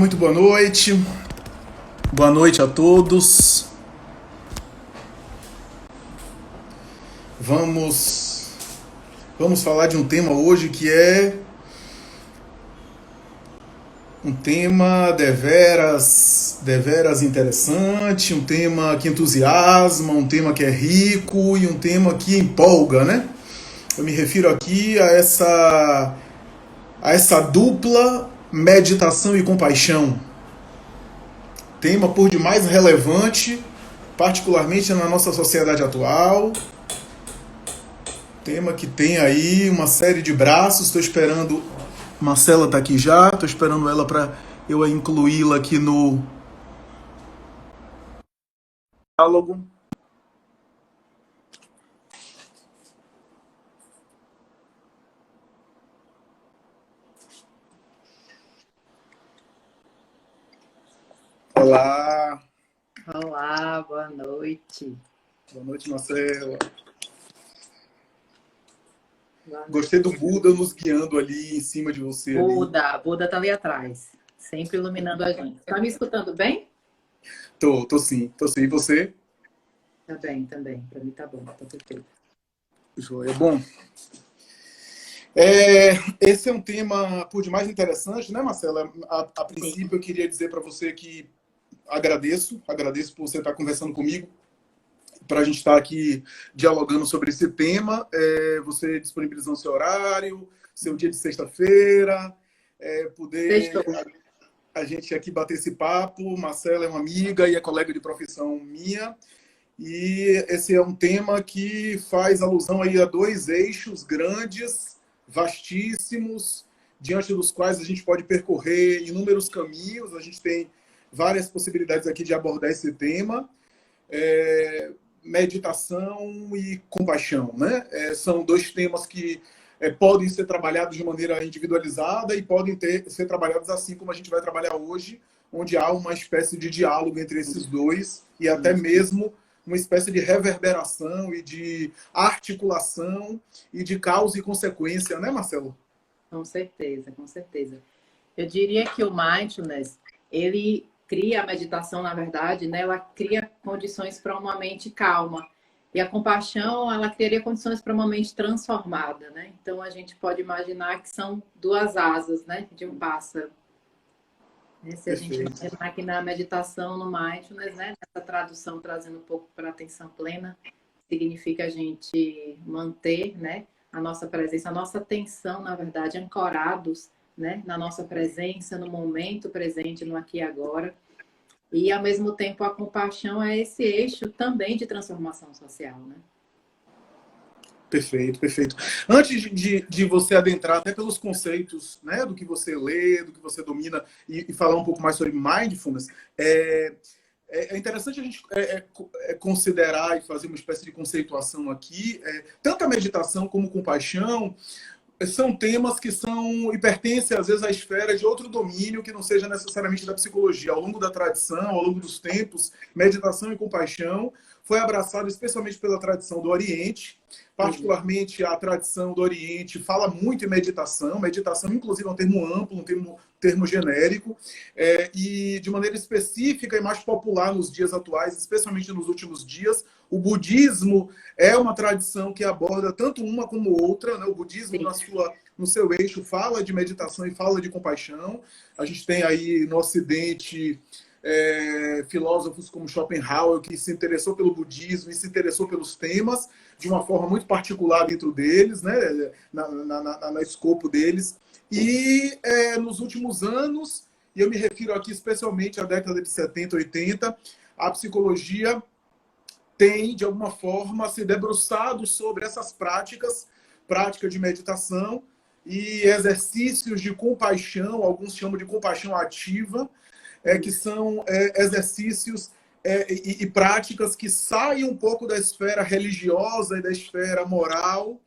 muito boa noite. Boa noite a todos. Vamos falar de um tema hoje que é um tema deveras interessante, um tema que entusiasma, um tema que é rico e um tema que empolga, né? Eu me refiro aqui a essa dupla meditação e compaixão. Tema por demais relevante, particularmente na nossa sociedade atual. Tema que tem aí uma série de braços. Estou esperando. Marcela está aqui já. Estou esperando ela para eu incluí-la aqui no diálogo. Olá. Olá, boa noite. Boa noite, Marcela. Boa noite. Gostei do Buda nos guiando ali em cima de você. Buda tá ali atrás, sempre iluminando a gente. Tá me escutando bem? Tô sim. E você? Tá bem, também. Para mim tá bom, tá perfeito. Joia. Bom, esse é um tema por demais interessante, né, Marcela? A princípio, eu queria dizer para você que agradeço por você estar conversando comigo, para a gente estar aqui dialogando sobre esse tema. Você disponibilizando seu horário, seu dia de sexta-feira, poder a gente aqui bater esse papo. Marcela é uma amiga e é colega de profissão minha. E esse é um tema que faz alusão aí a dois eixos grandes, vastíssimos, diante dos quais a gente pode percorrer inúmeros caminhos. A gente tem várias possibilidades aqui de abordar esse tema. Meditação e compaixão, né? São dois temas que podem ser trabalhados de maneira individualizada e podem ser trabalhados assim como a gente vai trabalhar hoje, onde há uma espécie de diálogo entre esses dois e até mesmo uma espécie de reverberação e de articulação e de causa e consequência, né, Marcelo? Com certeza, com certeza. Eu diria que o mindfulness, ele cria a meditação, na verdade, né? Ela cria condições para uma mente calma. E a compaixão, ela criaria condições para uma mente transformada, né? Então, a gente pode imaginar que são duas asas, né, de um pássaro. Se a gente imaginar aqui na meditação, no mindfulness, né, essa tradução trazendo um pouco para a atenção plena, significa a gente manter, né, a nossa presença, a nossa atenção, na verdade, ancorados, né, na nossa presença, no momento presente, no aqui e agora. E, ao mesmo tempo, a compaixão é esse eixo também de transformação social, né? Perfeito. Antes de você adentrar até pelos conceitos, né, do que você lê, do que você domina e falar um pouco mais sobre mindfulness, é interessante a gente considerar e fazer uma espécie de conceituação aqui. Tanto a meditação como compaixão são temas que são e pertencem, às vezes, à esfera de outro domínio que não seja necessariamente da psicologia. Ao longo da tradição, ao longo dos tempos, meditação e compaixão foi abraçado especialmente pela tradição do Oriente. Particularmente, a tradição do Oriente fala muito em meditação. Meditação, inclusive, é um termo amplo, um termo genérico. E, de maneira específica e mais popular nos dias atuais, especialmente nos últimos dias, o budismo é uma tradição que aborda tanto uma como outra, né? O budismo, no seu eixo, fala de meditação e fala de compaixão. A gente tem aí no Ocidente filósofos como Schopenhauer, que se interessou pelo budismo e se interessou pelos temas de uma forma muito particular dentro deles, né? Na escopo deles. E nos últimos anos, e eu me refiro aqui especialmente à década de 70, 80, a psicologia tem, de alguma forma, se debruçado sobre essas práticas de meditação e exercícios de compaixão, alguns chamam de compaixão ativa, que são exercícios e práticas que saem um pouco da esfera religiosa e da esfera moral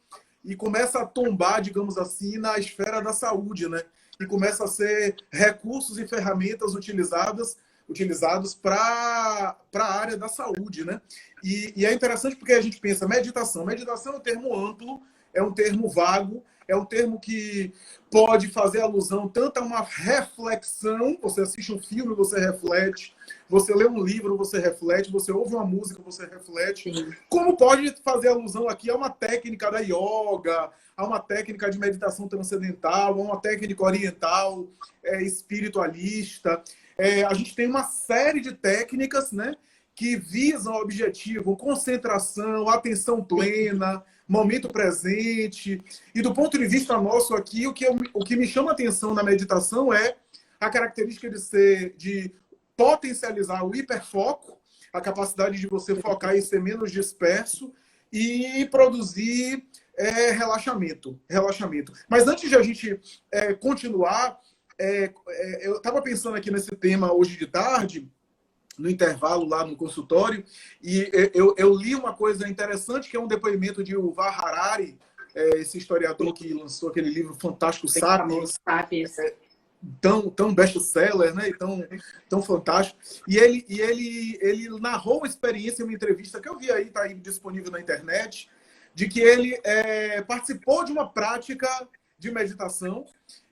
e começa a tombar, digamos assim, na esfera da saúde, né? E começa a ser recursos e ferramentas utilizados para a área da saúde, né? E é interessante porque a gente pensa meditação. Meditação é um termo amplo, é um termo vago, é um termo que pode fazer alusão tanto a uma reflexão, você assiste um filme, você reflete, você lê um livro, você reflete, você ouve uma música, você reflete, Sim. como pode fazer alusão aqui a uma técnica da yoga, a uma técnica de meditação transcendental, a uma técnica oriental, espiritualista. A gente tem uma série de técnicas, né, que visam o objetivo, concentração, atenção plena, momento presente. E do ponto de vista nosso aqui, o que me chama a atenção na meditação é a característica de potencializar o hiperfoco, a capacidade de você focar e ser menos disperso e produzir relaxamento. Mas antes de a gente continuar, eu estava pensando aqui nesse tema hoje de tarde, no intervalo lá no consultório, e eu li uma coisa interessante, que é um depoimento de Yuval Harari, esse historiador que lançou aquele livro fantástico, Sapiens, tão best-seller, né? Tão fantástico. E ele narrou uma experiência, uma entrevista que eu vi aí, está aí disponível na internet, de que ele participou de uma prática de meditação,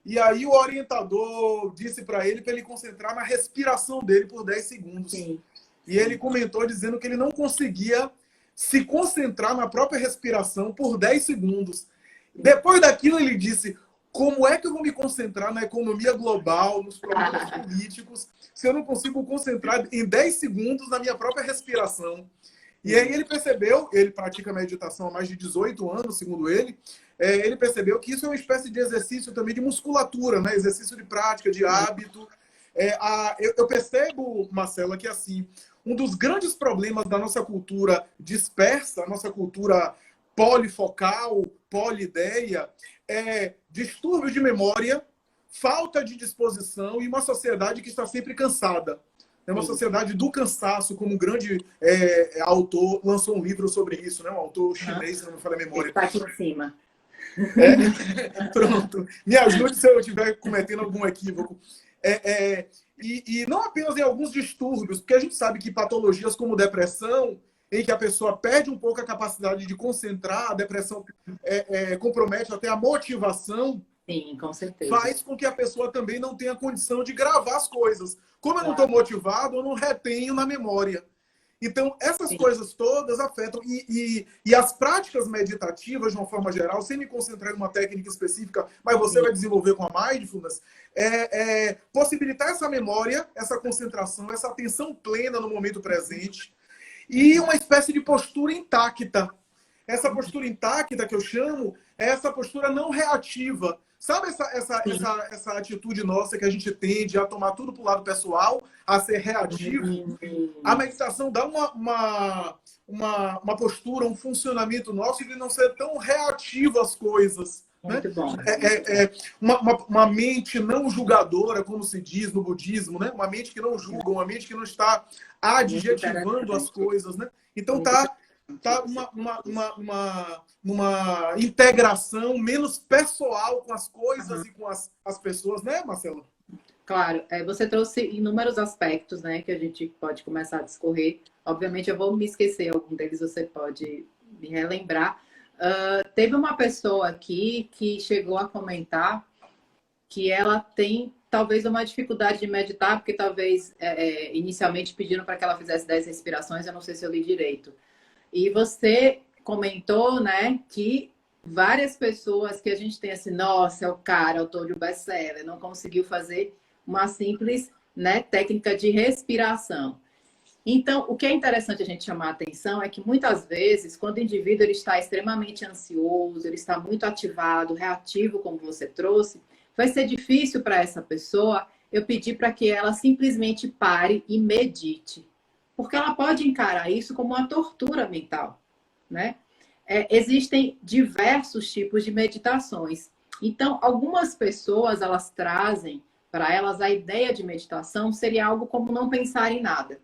e aí o orientador disse para ele concentrar na respiração dele por 10 segundos. Sim. E ele comentou dizendo que ele não conseguia se concentrar na própria respiração por 10 segundos. Depois daquilo ele disse: como é que eu vou me concentrar na economia global, nos problemas políticos, se eu não consigo concentrar em 10 segundos na minha própria respiração? E aí ele percebeu, ele pratica meditação há mais de 18 anos, segundo ele, ele percebeu que isso é uma espécie de exercício também de musculatura, né? Exercício de prática, de hábito. Eu percebo, Marcela, que assim, um dos grandes problemas da nossa cultura dispersa, a nossa cultura polifocal, polideia, é distúrbio de memória, falta de disposição e uma sociedade que está sempre cansada. É uma sociedade do cansaço, como um grande autor lançou um livro sobre isso, né? Um autor chinês, se não me falha a memória. Está aqui em cima. Pronto. Me ajude se eu estiver cometendo algum equívoco. E não apenas em alguns distúrbios, porque a gente sabe que patologias como depressão, em que a pessoa perde um pouco a capacidade de concentrar, a depressão compromete até a motivação. Sim, com certeza. Faz com que a pessoa também não tenha condição de gravar as coisas. Como eu não estou motivado, eu não retenho na memória. Então, essas coisas todas afetam. E as práticas meditativas, de uma forma geral, sem me concentrar em uma técnica específica, mas você vai desenvolver com a mindfulness, possibilitar essa memória, essa concentração, essa atenção plena no momento presente e uma espécie de postura intacta. Essa postura intacta que eu chamo é essa postura não reativa. Sabe essa atitude nossa que a gente tende a tomar tudo para o lado pessoal, a ser reativo? A meditação dá uma postura, um funcionamento nosso de não ser tão reativo às coisas. Muito bom. Uma mente não julgadora, como se diz no budismo, né? Uma mente que não julga, uma mente que não está adjetivando as coisas, né? Então tá uma integração menos pessoal com as coisas e com as pessoas, né, Marcelo? Claro, você trouxe inúmeros aspectos, né, que a gente pode começar a discorrer. Obviamente, eu vou me esquecer algum deles, você pode me relembrar. Teve uma pessoa aqui que chegou a comentar que ela tem talvez uma dificuldade de meditar, porque talvez inicialmente pediram para que ela fizesse 10 respirações, eu não sei se eu li direito. E você comentou, né, que várias pessoas que a gente tem assim, nossa, é o cara, autor de um best-seller, não conseguiu fazer uma simples, né, técnica de respiração. Então, o que é interessante a gente chamar a atenção é que muitas vezes, quando o indivíduo ele está extremamente ansioso, ele está muito ativado, reativo, como você trouxe, vai ser difícil para essa pessoa eu pedir para que ela simplesmente pare e medite. Porque ela pode encarar isso como uma tortura mental, né? Existem diversos tipos de meditações. Então, algumas pessoas, elas trazem para elas a ideia de meditação seria algo como não pensar em nada.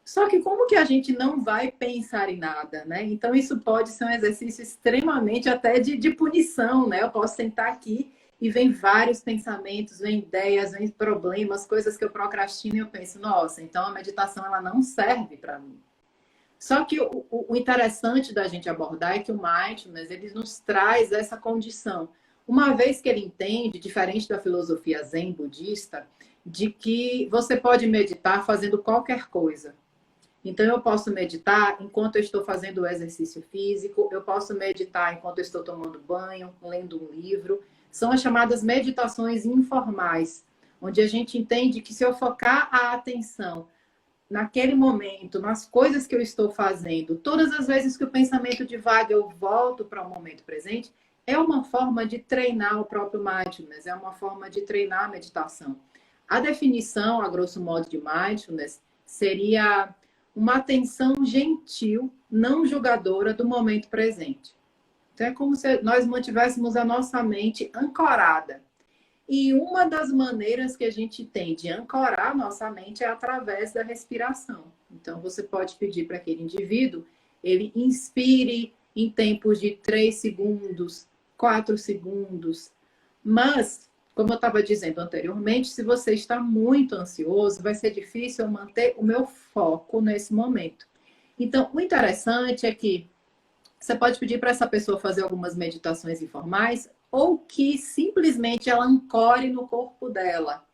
Só que como que a gente não vai pensar em nada, né? Então, isso pode ser um exercício extremamente até de punição, né? Eu posso sentar aqui e vem vários pensamentos, vem ideias, vem problemas, coisas que eu procrastino e eu penso, nossa, então a meditação ela não serve para mim. Só que o interessante da gente abordar é que o mindfulness, ele nos traz essa condição. Uma vez que ele entende, diferente da filosofia zen budista, de que você pode meditar fazendo qualquer coisa. Então, eu posso meditar enquanto eu estou fazendo o exercício físico, eu posso meditar enquanto eu estou tomando banho, lendo um livro. São as chamadas meditações informais, onde a gente entende que se eu focar a atenção naquele momento, nas coisas que eu estou fazendo, todas as vezes que o pensamento divaga, eu volto para o momento presente, é uma forma de treinar o próprio mindfulness, é uma forma de treinar a meditação. A definição, a grosso modo, de mindfulness seria uma atenção gentil, não julgadora do momento presente. Então, é como se nós mantivéssemos a nossa mente ancorada. E uma das maneiras que a gente tem de ancorar a nossa mente é através da respiração. Então, você pode pedir para aquele indivíduo, ele inspire em tempos de 3 segundos, 4 segundos. Mas, como eu estava dizendo anteriormente, se você está muito ansioso, vai ser difícil eu manter o meu foco nesse momento. Então, o interessante é que você pode pedir para essa pessoa fazer algumas meditações informais ou que simplesmente ela ancore no corpo dela.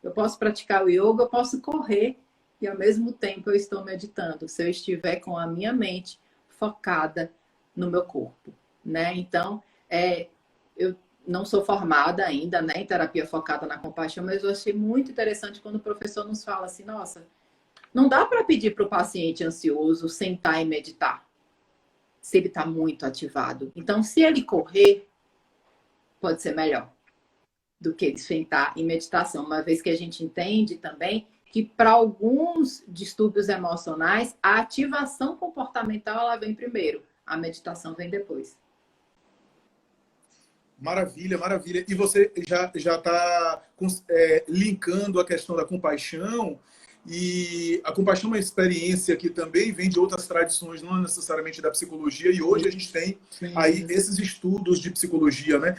Eu posso praticar o yoga, eu posso correr e ao mesmo tempo eu estou meditando, se eu estiver com a minha mente focada no meu corpo, né? Então, eu não sou formada ainda, né, em terapia focada na compaixão, mas eu achei muito interessante quando o professor nos fala assim, nossa, não dá para pedir para o paciente ansioso sentar e meditar, se ele está muito ativado. Então, se ele correr, pode ser melhor do que ele sentar em meditação, uma vez que a gente entende também que para alguns distúrbios emocionais, a ativação comportamental ela vem primeiro, a meditação vem depois. Maravilha, maravilha. E você já está linkando a questão da compaixão. E a compaixão é uma experiência que também vem de outras tradições, não necessariamente da psicologia, e hoje a gente tem aí esses estudos de psicologia, né?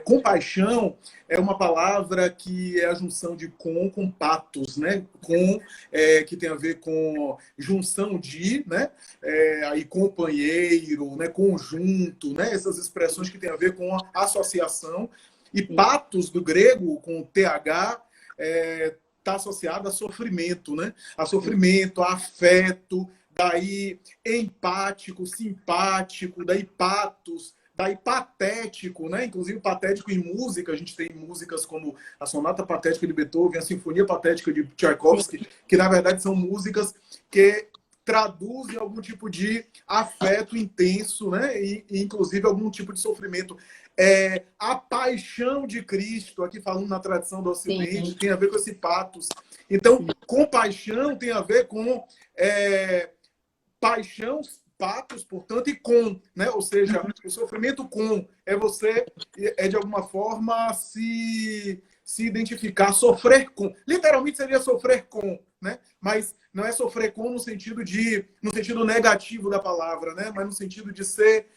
Compaixão é uma palavra que é a junção de com patos, né? Que tem a ver com junção de, né? Aí companheiro, né? Conjunto, né? Essas expressões que tem a ver com a associação. E patos, do grego, com TH, está associado a sofrimento, né? A sofrimento, a afeto, daí empático, simpático, daí patos, daí patético, né? Inclusive patético em música, a gente tem músicas como a Sonata Patética de Beethoven, a Sinfonia Patética de Tchaikovsky, que na verdade são músicas que traduzem algum tipo de afeto intenso, né? E inclusive algum tipo de sofrimento. A paixão de Cristo, aqui falando na tradição do Ocidente, tem a ver com esse patos. Então, compaixão tem a ver com paixão, patos, portanto, e com, né? Ou seja, o sofrimento com você de alguma forma se identificar, sofrer com. Literalmente seria sofrer com, né? Mas não é sofrer com no sentido negativo da palavra, né? Mas no sentido de ser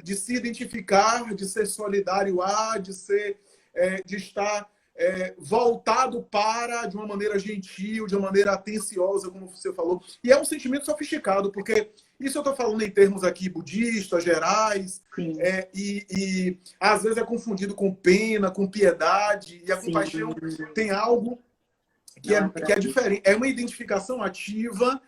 de se identificar, de ser solidário de estar voltado para, de uma maneira gentil, de uma maneira atenciosa, como você falou. E é um sentimento sofisticado, porque isso eu estou falando em termos aqui budistas, gerais, e às vezes é confundido com pena, com piedade, e a compaixão tem algo que é diferente. É uma identificação ativa.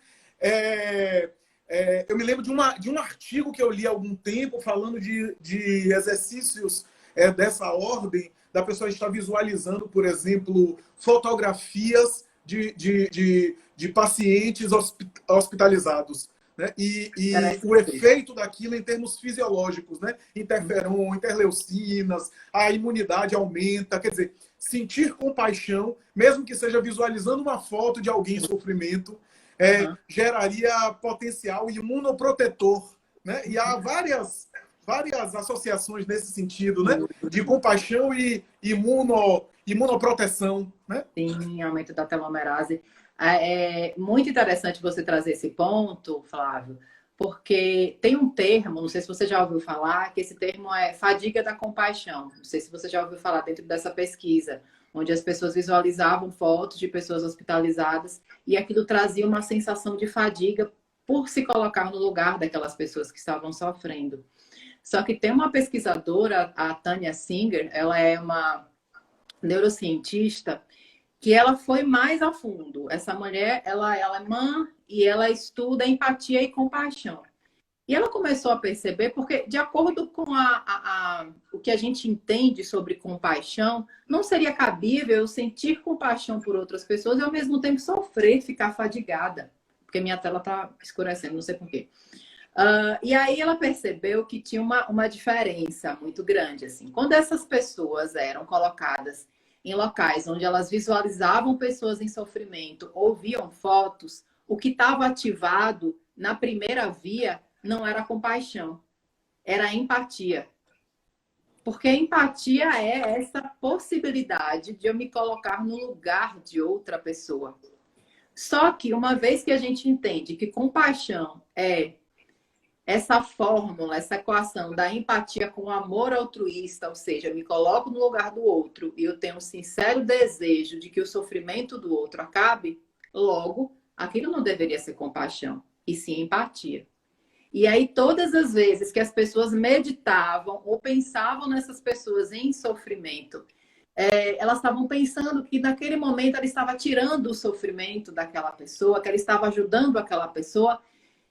Eu me lembro de um artigo que eu li há algum tempo falando de exercícios dessa ordem, da pessoa estar visualizando, por exemplo, fotografias de pacientes hospitalizados. Né? E o efeito daquilo em termos fisiológicos, né? Interferon, interleucinas, a imunidade aumenta. Quer dizer, sentir compaixão, mesmo que seja visualizando uma foto de alguém em sofrimento, geraria potencial imunoprotetor, né? E há várias associações nesse sentido, né? De compaixão e imunoproteção, né? Sim, aumento da telomerase. É muito interessante você trazer esse ponto, Flávio, porque tem um termo, não sei se você já ouviu falar, que esse termo é fadiga da compaixão. Não sei se você já ouviu falar dentro dessa pesquisa, onde as pessoas visualizavam fotos de pessoas hospitalizadas e aquilo trazia uma sensação de fadiga por se colocar no lugar daquelas pessoas que estavam sofrendo. Só que tem uma pesquisadora, a Tanya Singer, ela é uma neurocientista, que ela foi mais a fundo. Essa mulher, ela é alemã e ela estuda empatia e compaixão. E ela começou a perceber, porque de acordo com o que a gente entende sobre compaixão, não seria cabível eu sentir compaixão por outras pessoas e ao mesmo tempo sofrer, ficar fadigada. Porque minha tela está escurecendo, não sei por quê. E aí ela percebeu que tinha uma diferença muito grande. Assim. Quando essas pessoas eram colocadas em locais onde elas visualizavam pessoas em sofrimento, ou viam fotos, o que estava ativado na primeira via não era compaixão, era empatia. Porque empatia é essa possibilidade de eu me colocar no lugar de outra pessoa. Só que uma vez que a gente entende que compaixão é essa fórmula, essa equação da empatia com o amor altruísta, ou seja, eu me coloco no lugar do outro e eu tenho um sincero desejo de que o sofrimento do outro acabe, logo, aquilo não deveria ser compaixão, e sim empatia. E aí, todas as vezes que as pessoas meditavam ou pensavam nessas pessoas em sofrimento, elas estavam pensando que naquele momento ela estava tirando o sofrimento daquela pessoa, que ela estava ajudando aquela pessoa.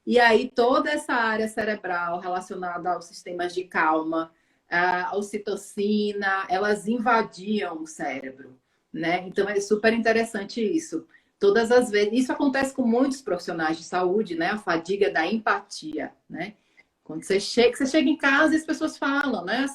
E aí, toda essa área cerebral relacionada aos sistemas de calma, a ocitocina, elas invadiam o cérebro, né? Então, é super interessante isso. Todas as vezes, isso acontece com muitos profissionais de saúde, né? A fadiga da empatia, né? Quando você chega em casa e as pessoas falam, né?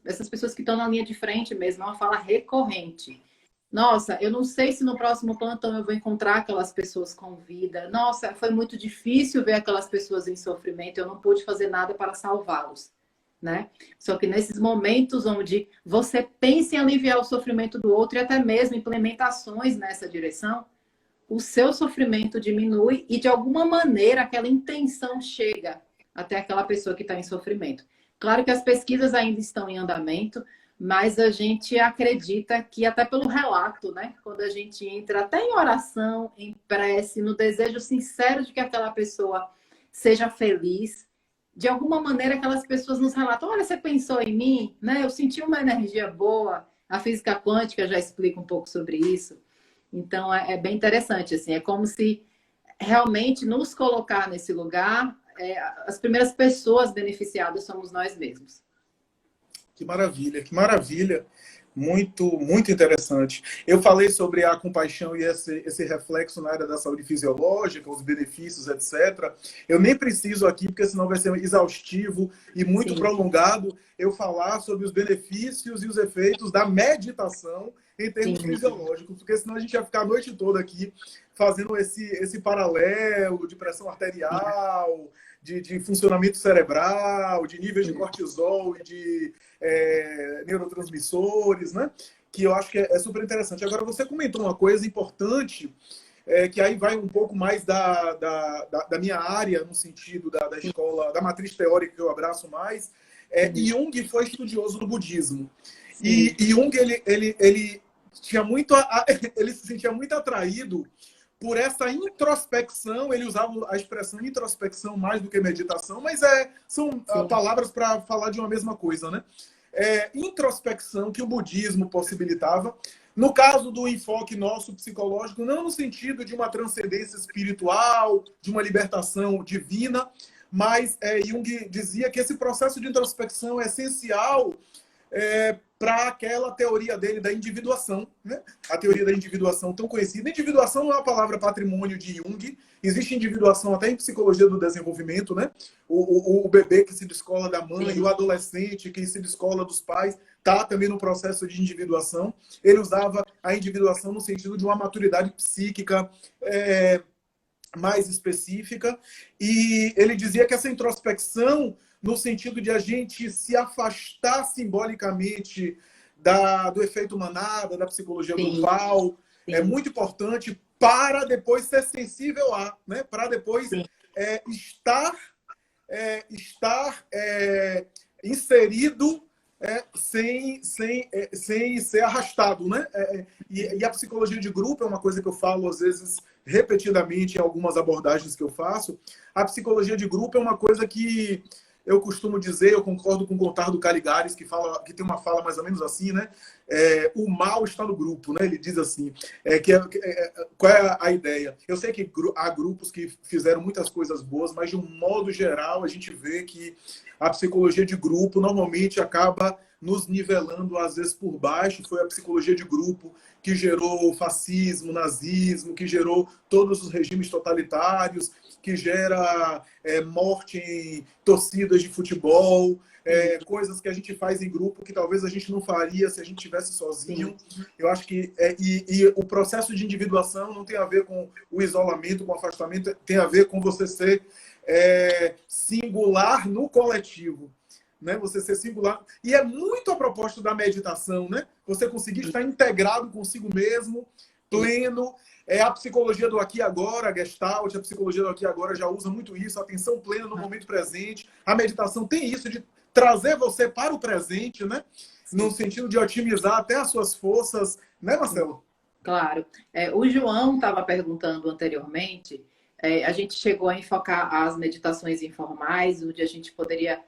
Essas pessoas que estão na linha de frente mesmo, é uma fala recorrente. Nossa, eu não sei se no próximo plantão eu vou encontrar aquelas pessoas com vida. Nossa, foi muito difícil ver aquelas pessoas em sofrimento, eu não pude fazer nada para salvá-los, né? Só que nesses momentos onde você pensa em aliviar o sofrimento do outro e até mesmo implementações nessa direção, o seu sofrimento diminui e, de alguma maneira, aquela intenção chega até aquela pessoa que está em sofrimento. Claro que as pesquisas ainda estão em andamento, mas a gente acredita que, até pelo relato, né? Quando a gente entra até em oração, em prece, no desejo sincero de que aquela pessoa seja feliz, de alguma maneira aquelas pessoas nos relatam, olha, você pensou em mim, né? Eu senti uma energia boa. A física quântica já explica um pouco sobre isso. Então, é bem interessante, assim, é como se realmente nos colocar nesse lugar, as primeiras pessoas beneficiadas somos nós mesmos. Que maravilha, que maravilha. Muito, muito interessante. Eu falei sobre a compaixão e esse reflexo na área da saúde fisiológica, os benefícios, etc. Eu nem preciso aqui, porque senão vai ser exaustivo e muito Sim. prolongado, eu falar sobre os benefícios e os efeitos da meditação em termos Sim. fisiológicos, porque senão a gente ia ficar a noite toda aqui fazendo esse paralelo de pressão arterial, de funcionamento cerebral, de níveis de cortisol e de neurotransmissores, né? Que eu acho que é super interessante. Agora, você comentou uma coisa importante, que aí vai um pouco mais da minha área, no sentido da escola, da matriz teórica que eu abraço mais. Jung foi estudioso do budismo. E Jung, ele tinha muito ele se sentia muito atraído por essa introspecção. Ele usava a expressão introspecção mais do que meditação, mas são palavras para falar de uma mesma coisa, né? Introspecção que o budismo possibilitava. No caso do enfoque nosso psicológico, não no sentido de uma transcendência espiritual, de uma libertação divina, mas Jung dizia que esse processo de introspecção é essencial para aquela teoria dele da individuação, né? A teoria da individuação tão conhecida. Individuação não é uma palavra patrimônio de Jung. Existe individuação até em psicologia do desenvolvimento, né? O bebê que se descola da mãe, e o adolescente que se descola dos pais, está também no processo de individuação. Ele usava a individuação no sentido de uma maturidade psíquica mais específica. E ele dizia que essa introspecção, no sentido de a gente se afastar simbolicamente do efeito manada, da psicologia grupal, é muito importante para depois ser sensível né? Para depois estar inserido sem ser arrastado, né? E a psicologia de grupo é uma coisa que eu falo, às vezes, repetidamente em algumas abordagens que eu faço. A psicologia de grupo é uma coisa que eu costumo dizer, eu concordo com o Contardo Caligares, que tem uma fala mais ou menos assim, né? O mal está no grupo, né? Ele diz assim, qual é a ideia? Eu sei que há grupos que fizeram muitas coisas boas, mas de um modo geral a gente vê que a psicologia de grupo normalmente acaba nos nivelando, às vezes, por baixo. Foi a psicologia de grupo que gerou o fascismo, nazismo, que gerou todos os regimes totalitários, que gera morte em torcidas de futebol, coisas que a gente faz em grupo que talvez a gente não faria se a gente estivesse sozinho. Sim. Eu acho que e o processo de individuação não tem a ver com o isolamento, com o afastamento, tem a ver com você ser singular no coletivo, né? Você ser singular. E é muito a proposta da meditação, né? Você conseguir estar integrado consigo mesmo, pleno. A psicologia do aqui e agora, a Gestalt, a psicologia do aqui e agora já usa muito isso, a atenção plena no momento presente. A meditação tem isso de trazer você para o presente, né? Sim. No sentido de otimizar até as suas forças, né, Marcelo? Claro. O João estava perguntando anteriormente, a gente chegou a enfocar as meditações informais, onde a gente poderia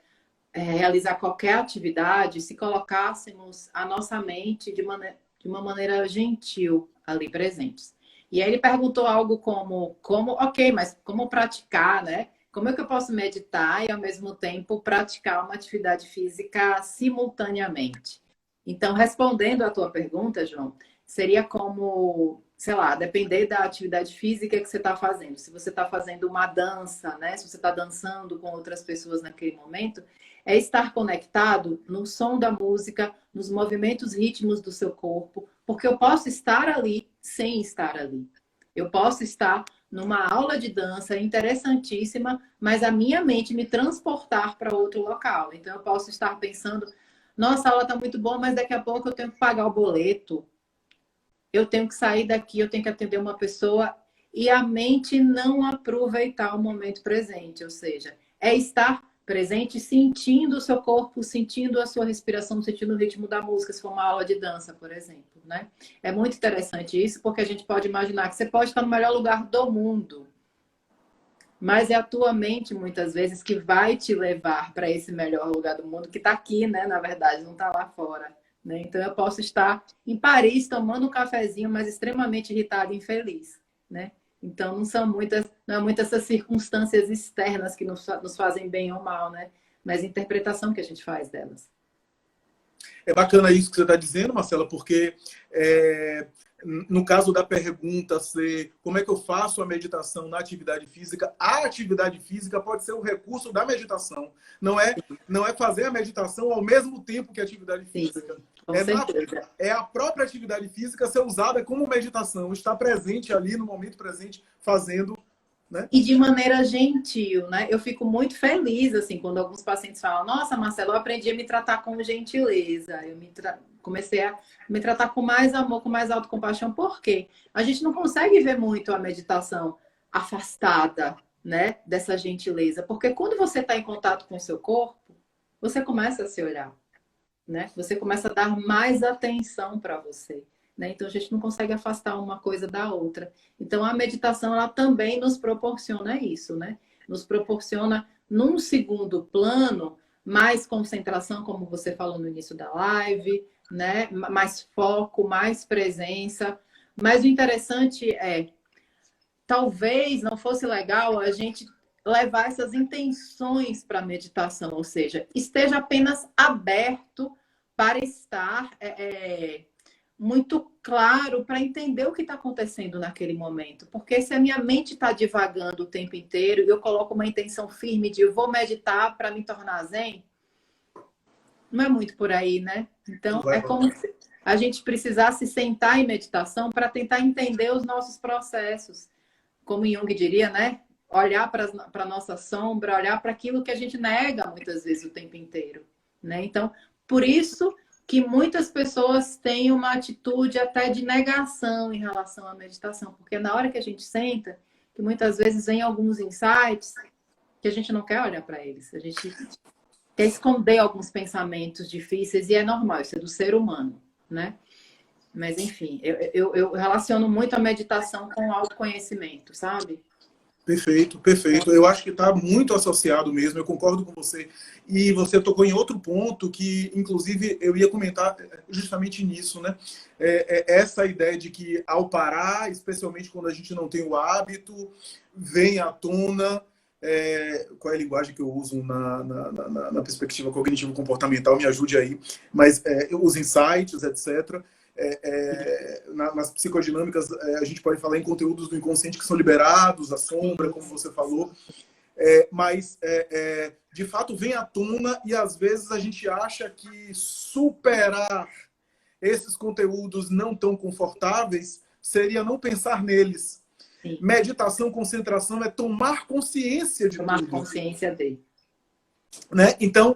realizar qualquer atividade se colocássemos a nossa mente de uma maneira gentil ali presentes. E aí ele perguntou algo como, ok, mas como praticar, né? Como é que eu posso meditar e, ao mesmo tempo, praticar uma atividade física simultaneamente? Então, respondendo à tua pergunta, João, seria como, sei lá, depender da atividade física que você está fazendo. Se você está fazendo uma dança, né? Se você está dançando com outras pessoas naquele momento, é estar conectado no som da música, nos movimentos ritmos do seu corpo, porque eu posso estar ali sem estar ali. Eu posso estar numa aula de dança interessantíssima, mas a minha mente me transportar para outro local. Então, eu posso estar pensando, nossa, a aula está muito boa, mas daqui a pouco eu tenho que pagar o boleto. Eu tenho que sair daqui, eu tenho que atender uma pessoa e a mente não aproveitar o momento presente. Ou seja, é estar presente sentindo o seu corpo, sentindo a sua respiração, sentindo o ritmo da música, se for uma aula de dança, por exemplo, né? É muito interessante isso, porque a gente pode imaginar que você pode estar no melhor lugar do mundo, mas é a tua mente, muitas vezes, que vai te levar para esse melhor lugar do mundo, que está aqui, né? Na verdade, não está lá fora. Né? Então, eu posso estar em Paris tomando um cafezinho, mas extremamente irritada e infeliz. Né? Então, não é muitas essas circunstâncias externas que nos fazem bem ou mal, né? Mas a interpretação que a gente faz delas. É bacana isso que você está dizendo, Marcela, porque no caso da pergunta ser como é que eu faço a meditação na atividade física, a atividade física pode ser um recurso da meditação. Não é fazer a meditação ao mesmo tempo que a atividade física. É a própria atividade física ser usada como meditação, estar presente ali no momento presente, fazendo. Né? E de maneira gentil, né? Eu fico muito feliz, assim, quando alguns pacientes falam, nossa, Marcelo, eu aprendi a me tratar com gentileza. Eu comecei a me tratar com mais amor, com mais autocompaixão. Por quê? A gente não consegue ver muito a meditação afastada, né? Dessa gentileza. Porque quando você está em contato com o seu corpo, você começa a se olhar, né? Você começa a dar mais atenção para você. Né? Então, a gente não consegue afastar uma coisa da outra. Então, a meditação, ela também nos proporciona isso, né? Nos proporciona, num segundo plano, mais concentração, como você falou no início da live, né? Mais foco, mais presença. Mas o interessante é, talvez não fosse legal a gente levar essas intenções para a meditação, ou seja, esteja apenas aberto para estar... muito claro para entender o que está acontecendo naquele momento. Porque se a minha mente está divagando o tempo inteiro e eu coloco uma intenção firme de eu vou meditar para me tornar zen, não é muito por aí, né? Então, é como se a gente precisasse sentar em meditação para tentar entender os nossos processos. Como Jung diria, né? Olhar para a nossa sombra, olhar para aquilo que a gente nega muitas vezes o tempo inteiro. Né? Então, por isso que muitas pessoas têm uma atitude até de negação em relação à meditação, porque na hora que a gente senta, que muitas vezes vem alguns insights que a gente não quer olhar para eles. A gente quer esconder alguns pensamentos difíceis, e é normal, isso é do ser humano, né? Mas, enfim, eu relaciono muito a meditação com o autoconhecimento, sabe? Perfeito, perfeito. Eu acho que está muito associado mesmo, eu concordo com você. E você tocou em outro ponto que, inclusive, eu ia comentar justamente nisso, né? Essa ideia de que ao parar, especialmente quando a gente não tem o hábito, vem à tona. Qual é a linguagem que eu uso na perspectiva cognitivo-comportamental? Me ajude aí. Mas os insights, etc. Nas psicodinâmicas, a gente pode falar em conteúdos do inconsciente que são liberados, a sombra, como você falou, mas de fato vem à tona e às vezes a gente acha que superar esses conteúdos não tão confortáveis seria não pensar neles. Sim. Meditação, concentração é tomar consciência de Tomar tudo. consciência dele. Né? Então,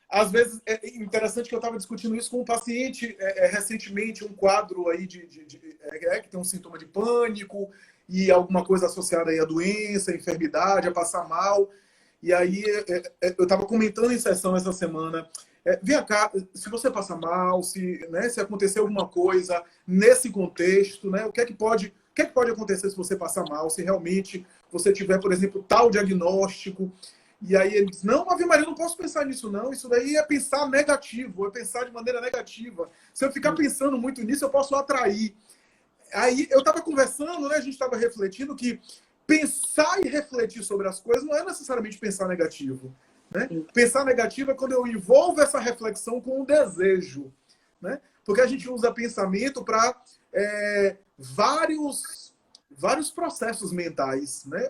às vezes, é interessante que eu estava discutindo isso com um paciente recentemente, um quadro aí que tem um sintoma de pânico e alguma coisa associada aí à doença, à enfermidade, a passar mal. E aí eu estava comentando em sessão essa semana, vem cá, se você passa mal, se acontecer alguma coisa nesse contexto, né, o que é que pode acontecer se você passar mal, se realmente você tiver, por exemplo, tal diagnóstico. E aí ele diz, não, Ave Maria, eu não posso pensar nisso, não. Isso daí é pensar negativo, é pensar de maneira negativa. Se eu ficar pensando muito nisso, eu posso atrair. Aí eu estava conversando, né? A gente estava refletindo que pensar e refletir sobre as coisas não é necessariamente pensar negativo. Né? Pensar negativo é quando eu envolvo essa reflexão com um desejo. Né? Porque a gente usa pensamento para vários processos mentais. Né?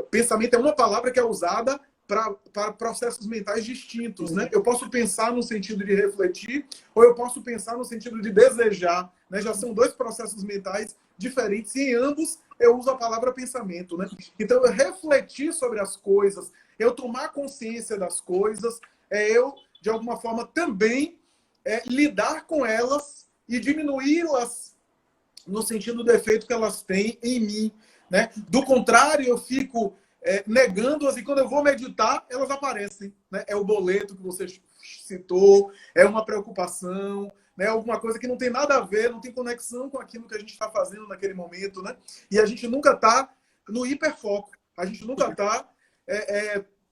Pensamento é uma palavra que é usada para processos mentais distintos. Né? Eu posso pensar no sentido de refletir ou eu posso pensar no sentido de desejar. Né? Já são dois processos mentais diferentes e em ambos eu uso a palavra pensamento. Né? Então, eu refletir sobre as coisas, eu tomar consciência das coisas, eu, de alguma forma, também lidar com elas e diminuí-las no sentido do efeito que elas têm em mim. Né? Do contrário, eu fico negando-as e quando eu vou meditar, elas aparecem. Né? É o boleto que você citou, é uma preocupação, né? Alguma coisa que não tem nada a ver, não tem conexão com aquilo que a gente está fazendo naquele momento. Né? E a gente nunca está no hiperfoco, a gente nunca está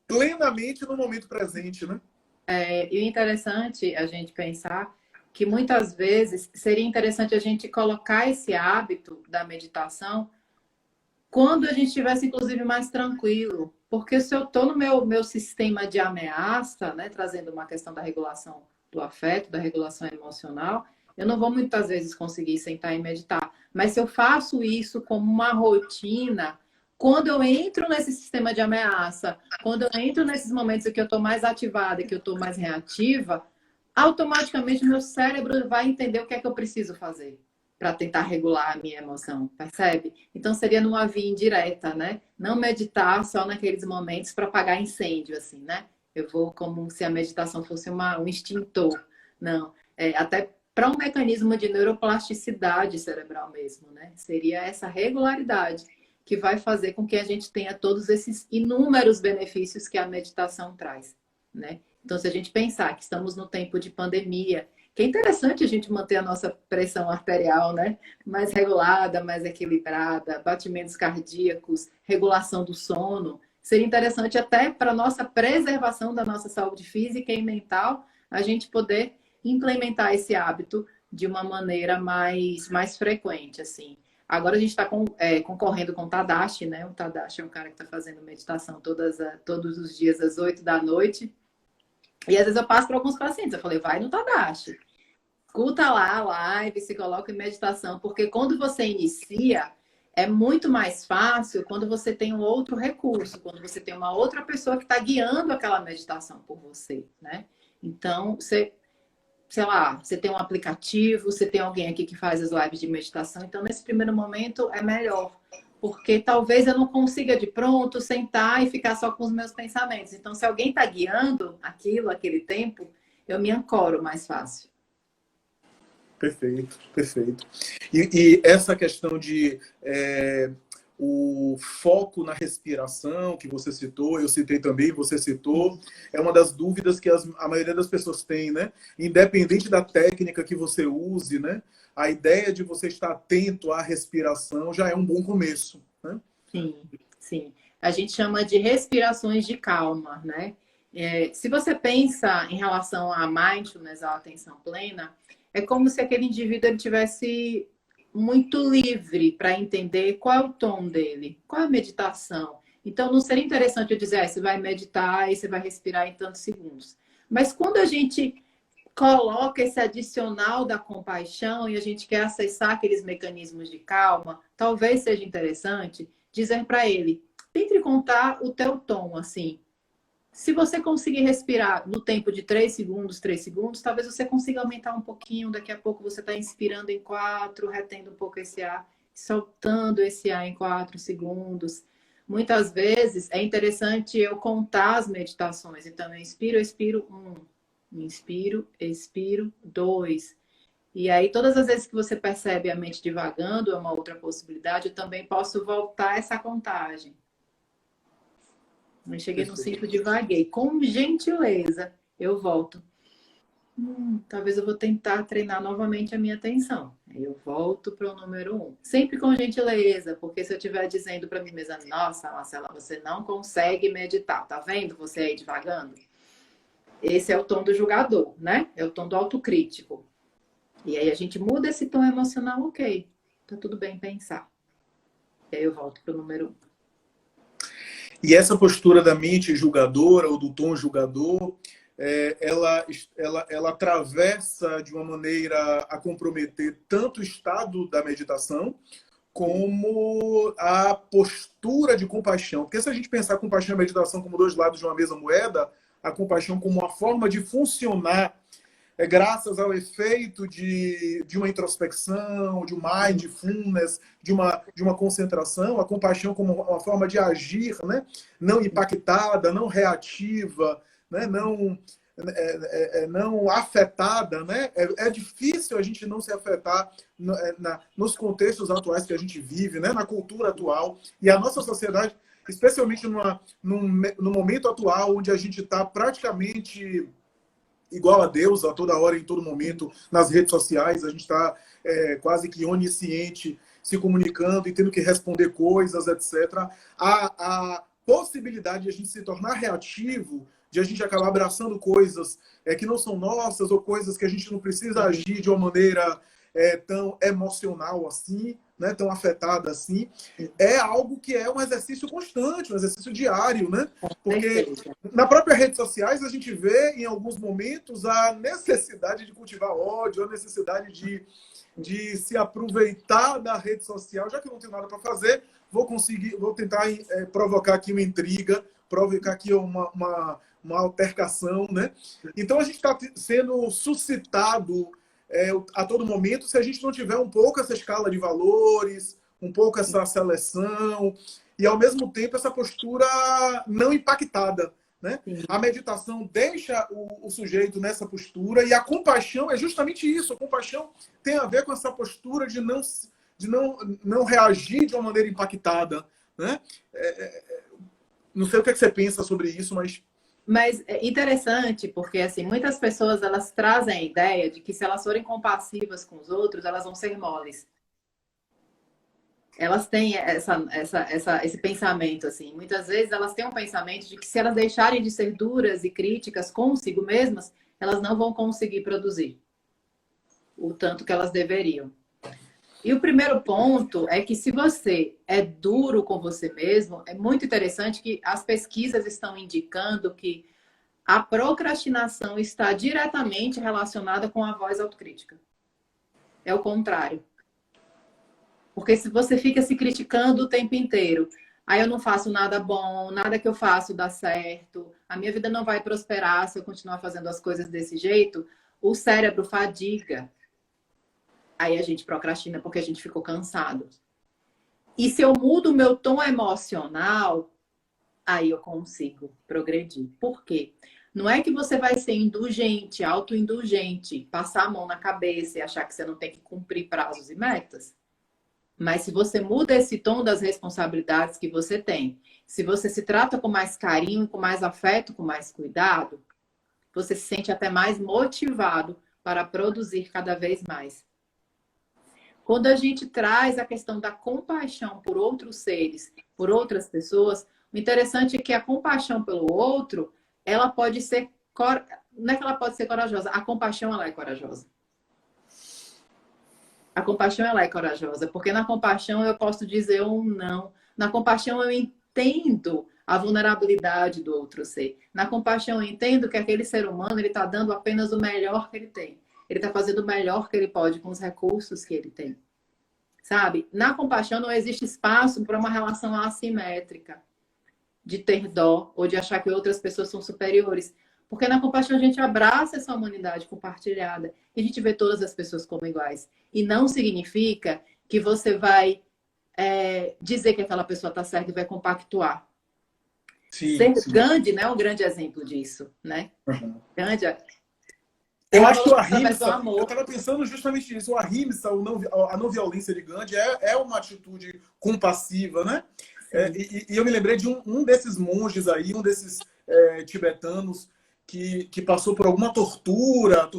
plenamente no momento presente. Né? E o interessante a gente pensar que muitas vezes seria interessante a gente colocar esse hábito da meditação quando a gente estivesse, inclusive, mais tranquilo. Porque se eu estou no meu sistema de ameaça, né, trazendo uma questão da regulação do afeto, da regulação emocional, eu não vou muitas vezes conseguir sentar e meditar. Mas se eu faço isso como uma rotina, quando eu entro nesse sistema de ameaça, quando eu entro nesses momentos em que eu estou mais ativada, que eu estou mais reativa, automaticamente meu cérebro vai entender o que é que eu preciso fazer para tentar regular a minha emoção, percebe? Então seria numa via indireta, né? Não meditar só naqueles momentos para apagar incêndio, assim, né? Eu vou como se a meditação fosse um extintor. Não, até para um mecanismo de neuroplasticidade cerebral mesmo, né? Seria essa regularidade que vai fazer com que a gente tenha todos esses inúmeros benefícios que a meditação traz, né? Então, se a gente pensar que estamos no tempo de pandemia, que é interessante a gente manter a nossa pressão arterial, né? Mais regulada, mais equilibrada, batimentos cardíacos, regulação do sono. Seria interessante até para a nossa preservação da nossa saúde física e mental, a gente poder implementar esse hábito de uma maneira mais frequente, assim. Agora a gente está concorrendo com o Tadashi, né? O Tadashi é um cara que está fazendo meditação todos os dias às 8 da noite. E às vezes eu passo para alguns pacientes, eu falei, vai no Tadashi. Escuta lá a live, se coloca em meditação, porque quando você inicia, é muito mais fácil quando você tem um outro recurso, quando você tem uma outra pessoa que está guiando aquela meditação por você, né? Então, sei lá, você tem um aplicativo, você tem alguém aqui que faz as lives de meditação, então nesse primeiro momento é melhor, porque talvez eu não consiga de pronto sentar e ficar só com os meus pensamentos. Então, se alguém está guiando aquele tempo, eu me ancoro mais fácil. Perfeito, perfeito. E essa questão de o foco na respiração, que você citou, eu citei também, você citou, é uma das dúvidas que a maioria das pessoas tem, né? Independente da técnica que você use, né? A ideia de você estar atento à respiração já é um bom começo, né? Sim, sim. A gente chama de respirações de calma, né? Se você pensa em relação à mindfulness, à atenção plena, é como se aquele indivíduo ele tivesse muito livre para entender qual é o tom dele, qual é a meditação. Então, não seria interessante eu dizer, você vai meditar e você vai respirar em tantos segundos. Mas quando a gente coloca esse adicional da compaixão e a gente quer acessar aqueles mecanismos de calma, talvez seja interessante dizer para ele, tente contar o teu tom, assim. Se você conseguir respirar no tempo de 3 segundos, talvez você consiga aumentar um pouquinho. Daqui a pouco você está inspirando em 4, retendo um pouco esse ar, soltando esse ar em 4 segundos. Muitas vezes é interessante eu contar as meditações. Então, eu inspiro, expiro, 1. Inspiro, expiro, 2. E aí, todas as vezes que você percebe a mente divagando, é uma outra possibilidade, eu também posso voltar essa contagem. Eu cheguei no 5, divaguei. Com gentileza, eu volto. Talvez eu vou tentar treinar novamente a minha atenção. Aí eu volto para o número 1. Sempre com gentileza, porque se eu estiver dizendo para mim mesma, nossa, Marcela, você não consegue meditar. Tá vendo você aí divagando? Esse é o tom do julgador, né? É o tom do autocrítico. E aí a gente muda esse tom emocional, ok. Tá tudo bem pensar. E aí eu volto para o número 1. E essa postura da mente julgadora ou do tom julgador, ela atravessa de uma maneira a comprometer tanto o estado da meditação como a postura de compaixão. Porque se a gente pensar a compaixão e a meditação como dois lados de uma mesma moeda, a compaixão como uma forma de funcionar graças ao efeito de uma introspecção, de um mindfulness, de uma concentração, a compaixão como uma forma de agir, né? Não impactada, não reativa, né? Não afetada, né? É difícil a gente não se afetar nos contextos atuais que a gente vive, né? Na cultura atual. E a nossa sociedade, especialmente no momento atual, onde a gente está praticamente igual a Deus a toda hora, em todo momento, nas redes sociais, a gente está quase que onisciente, se comunicando e tendo que responder coisas, etc. A possibilidade de a gente se tornar reativo, de a gente acabar abraçando coisas que não são nossas, ou coisas que a gente não precisa agir de uma maneira tão emocional assim, né, tão afetada assim, é algo que é um exercício constante, um exercício diário, né? Porque na própria redes sociais a gente vê em alguns momentos a necessidade de cultivar ódio, a necessidade de se aproveitar da rede social, já que eu não tenho nada para fazer, vou tentar provocar aqui uma intriga, provocar aqui uma altercação, né? Então a gente está sendo suscitado a todo momento, se a gente não tiver um pouco essa escala de valores, um pouco essa seleção, e ao mesmo tempo essa postura não impactada, né? A meditação deixa o sujeito nessa postura, e a compaixão é justamente isso. A compaixão tem a ver com essa postura de não reagir de uma maneira impactada, né? Não sei o que você pensa sobre isso, mas... Mas é interessante, porque assim, muitas pessoas elas trazem a ideia de que se elas forem compassivas com os outros, elas vão ser moles. Elas têm esse pensamento, assim. Muitas vezes elas têm um pensamento de que se elas deixarem de ser duras e críticas consigo mesmas, elas não vão conseguir produzir o tanto que elas deveriam. E o primeiro ponto é que se você é duro com você mesmo, é muito interessante que as pesquisas estão indicando que a procrastinação está diretamente relacionada com a voz autocrítica. É o contrário. Porque se você fica se criticando o tempo inteiro, aí eu não faço nada bom, nada que eu faço dá certo, a minha vida não vai prosperar se eu continuar fazendo as coisas desse jeito, o cérebro fadiga. Aí a gente procrastina porque a gente ficou cansado. E se eu mudo o meu tom emocional, aí eu consigo progredir. Por quê? Não é que você vai ser indulgente, autoindulgente, passar a mão na cabeça e achar que você não tem que cumprir prazos e metas. Mas se você muda esse tom das responsabilidades que você tem, se você se trata com mais carinho, com mais afeto, com mais cuidado, você se sente até mais motivado para produzir cada vez mais. Quando a gente traz a questão da compaixão por outros seres, por outras pessoas, o interessante é que a compaixão pelo outro, ela pode ser... Não é que ela pode ser corajosa, a compaixão ela é corajosa. A compaixão ela é corajosa, porque na compaixão eu posso dizer um não. Na compaixão eu entendo a vulnerabilidade do outro ser. Na compaixão eu entendo que aquele ser humano ele está dando apenas o melhor que ele tem. Ele está fazendo o melhor que ele pode com os recursos que ele tem. Sabe? Na compaixão não existe espaço para uma relação assimétrica, de ter dó ou de achar que outras pessoas são superiores. Porque na compaixão a gente abraça essa humanidade compartilhada e a gente vê todas as pessoas como iguais. E não significa que você vai dizer que aquela pessoa está certa e vai compactuar. Sim, sim. Gandhi, né, é um grande exemplo disso, né? Uhum. Gandhi, eu acho que o Ahimsa, eu estava pensando justamente nisso, o Ahimsa, a não violência de Gandhi é uma atitude compassiva, né? E eu me lembrei de um desses monges aí, um desses tibetanos que passou por alguma tortura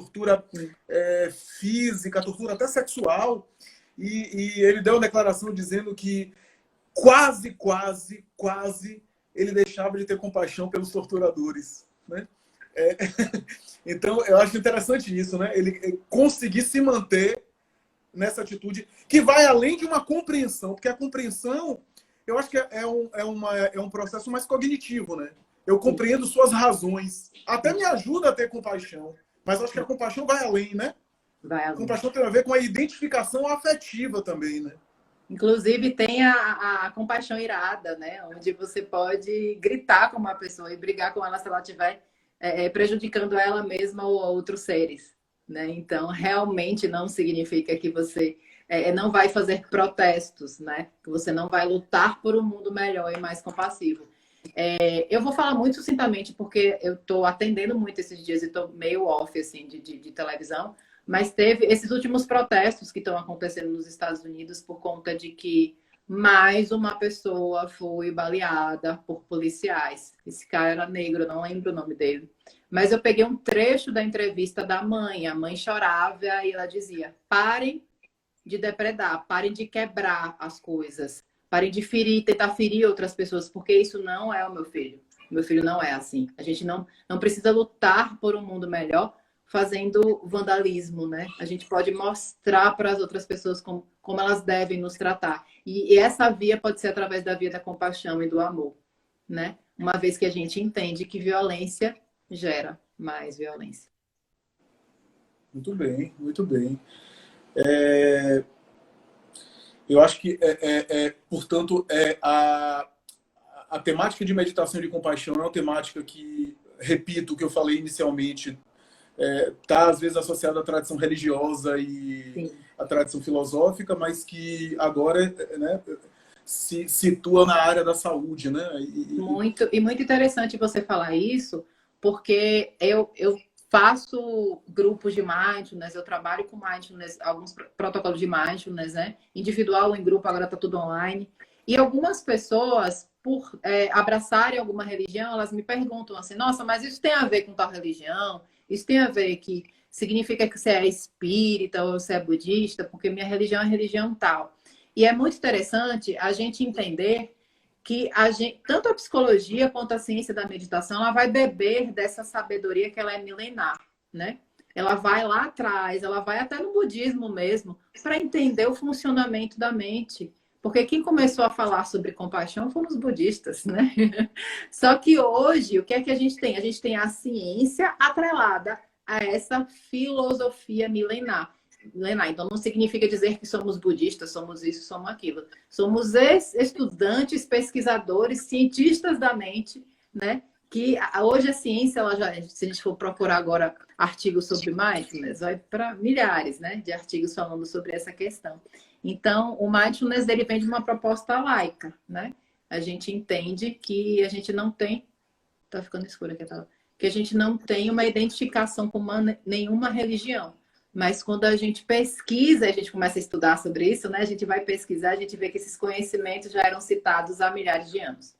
física, tortura até sexual, e ele deu uma declaração dizendo que quase ele deixava de ter compaixão pelos torturadores, né? Então, eu acho interessante isso, né? Ele conseguir se manter nessa atitude que vai além de uma compreensão, porque a compreensão, eu acho que é um processo mais cognitivo, né? Eu compreendo suas razões, até me ajuda a ter compaixão, mas acho que a compaixão vai além, né? Vai além. A compaixão tem a ver com a identificação afetiva também, né? Inclusive, tem a compaixão irada, né? Onde você pode gritar com uma pessoa e brigar com ela se ela estiver prejudicando ela mesma ou outros seres, né? Então, realmente não significa que você não vai fazer protestos, né? Que você não vai lutar por um mundo melhor e mais compassivo. Eu vou falar muito sucintamente, porque eu estou atendendo muito esses dias e estou meio off, assim, de televisão. Mas teve esses últimos protestos que estão acontecendo nos Estados Unidos por conta de que mais uma pessoa foi baleada por policiais. Esse cara era negro, não lembro o nome dele. Mas eu peguei um trecho da entrevista da mãe. A mãe chorava e ela dizia: parem de depredar, parem de quebrar as coisas, parem de tentar ferir outras pessoas, porque isso não é o meu filho. Meu filho não é assim. A gente não precisa lutar por um mundo melhor fazendo vandalismo, né? A gente pode mostrar para as outras pessoas como elas devem nos tratar. E essa via pode ser através da via da compaixão e do amor, né? Uma vez que a gente entende que violência gera mais violência. Muito bem, muito bem. Eu acho que, portanto, a temática de meditação e de compaixão é uma temática que, repito o que eu falei inicialmente, está às vezes associada à tradição religiosa e Sim. à tradição filosófica, mas que agora, né, se situa na área da saúde, né? Muito interessante você falar isso, porque eu faço grupos de mindfulness, eu trabalho com mindfulness, alguns protocolos de mindfulness, né? Individual, em grupo, agora está tudo online. E algumas pessoas, por abraçarem alguma religião, elas me perguntam assim: nossa, mas isso tem a ver com tal religião? Isso tem a ver que significa que você é espírita ou você é budista? Porque minha religião é religião tal. E é muito interessante a gente entender que tanto a psicologia quanto a ciência da meditação, ela vai beber dessa sabedoria que ela é milenar, né? Ela vai lá atrás, ela vai até no budismo mesmo, para entender o funcionamento da mente. Porque quem começou a falar sobre compaixão foram os budistas, né? Só que hoje, o que é que a gente tem? A gente tem a ciência atrelada a essa filosofia milenar. Então, não significa dizer que somos budistas, somos isso, somos aquilo. Somos estudantes, pesquisadores, cientistas da mente, né? Que hoje a ciência, se a gente for procurar agora artigos sobre mindfulness, vai para milhares, né, de artigos falando sobre essa questão. Então, o mindfulness, ele vem de uma proposta laica, né? A gente entende que a gente não tem... Tá ficando escuro aqui, tá? Que a gente não tem uma identificação com nenhuma religião. Mas quando a gente pesquisa, a gente começa a estudar sobre isso, né? A gente vai pesquisar, a gente vê que esses conhecimentos já eram citados há milhares de anos.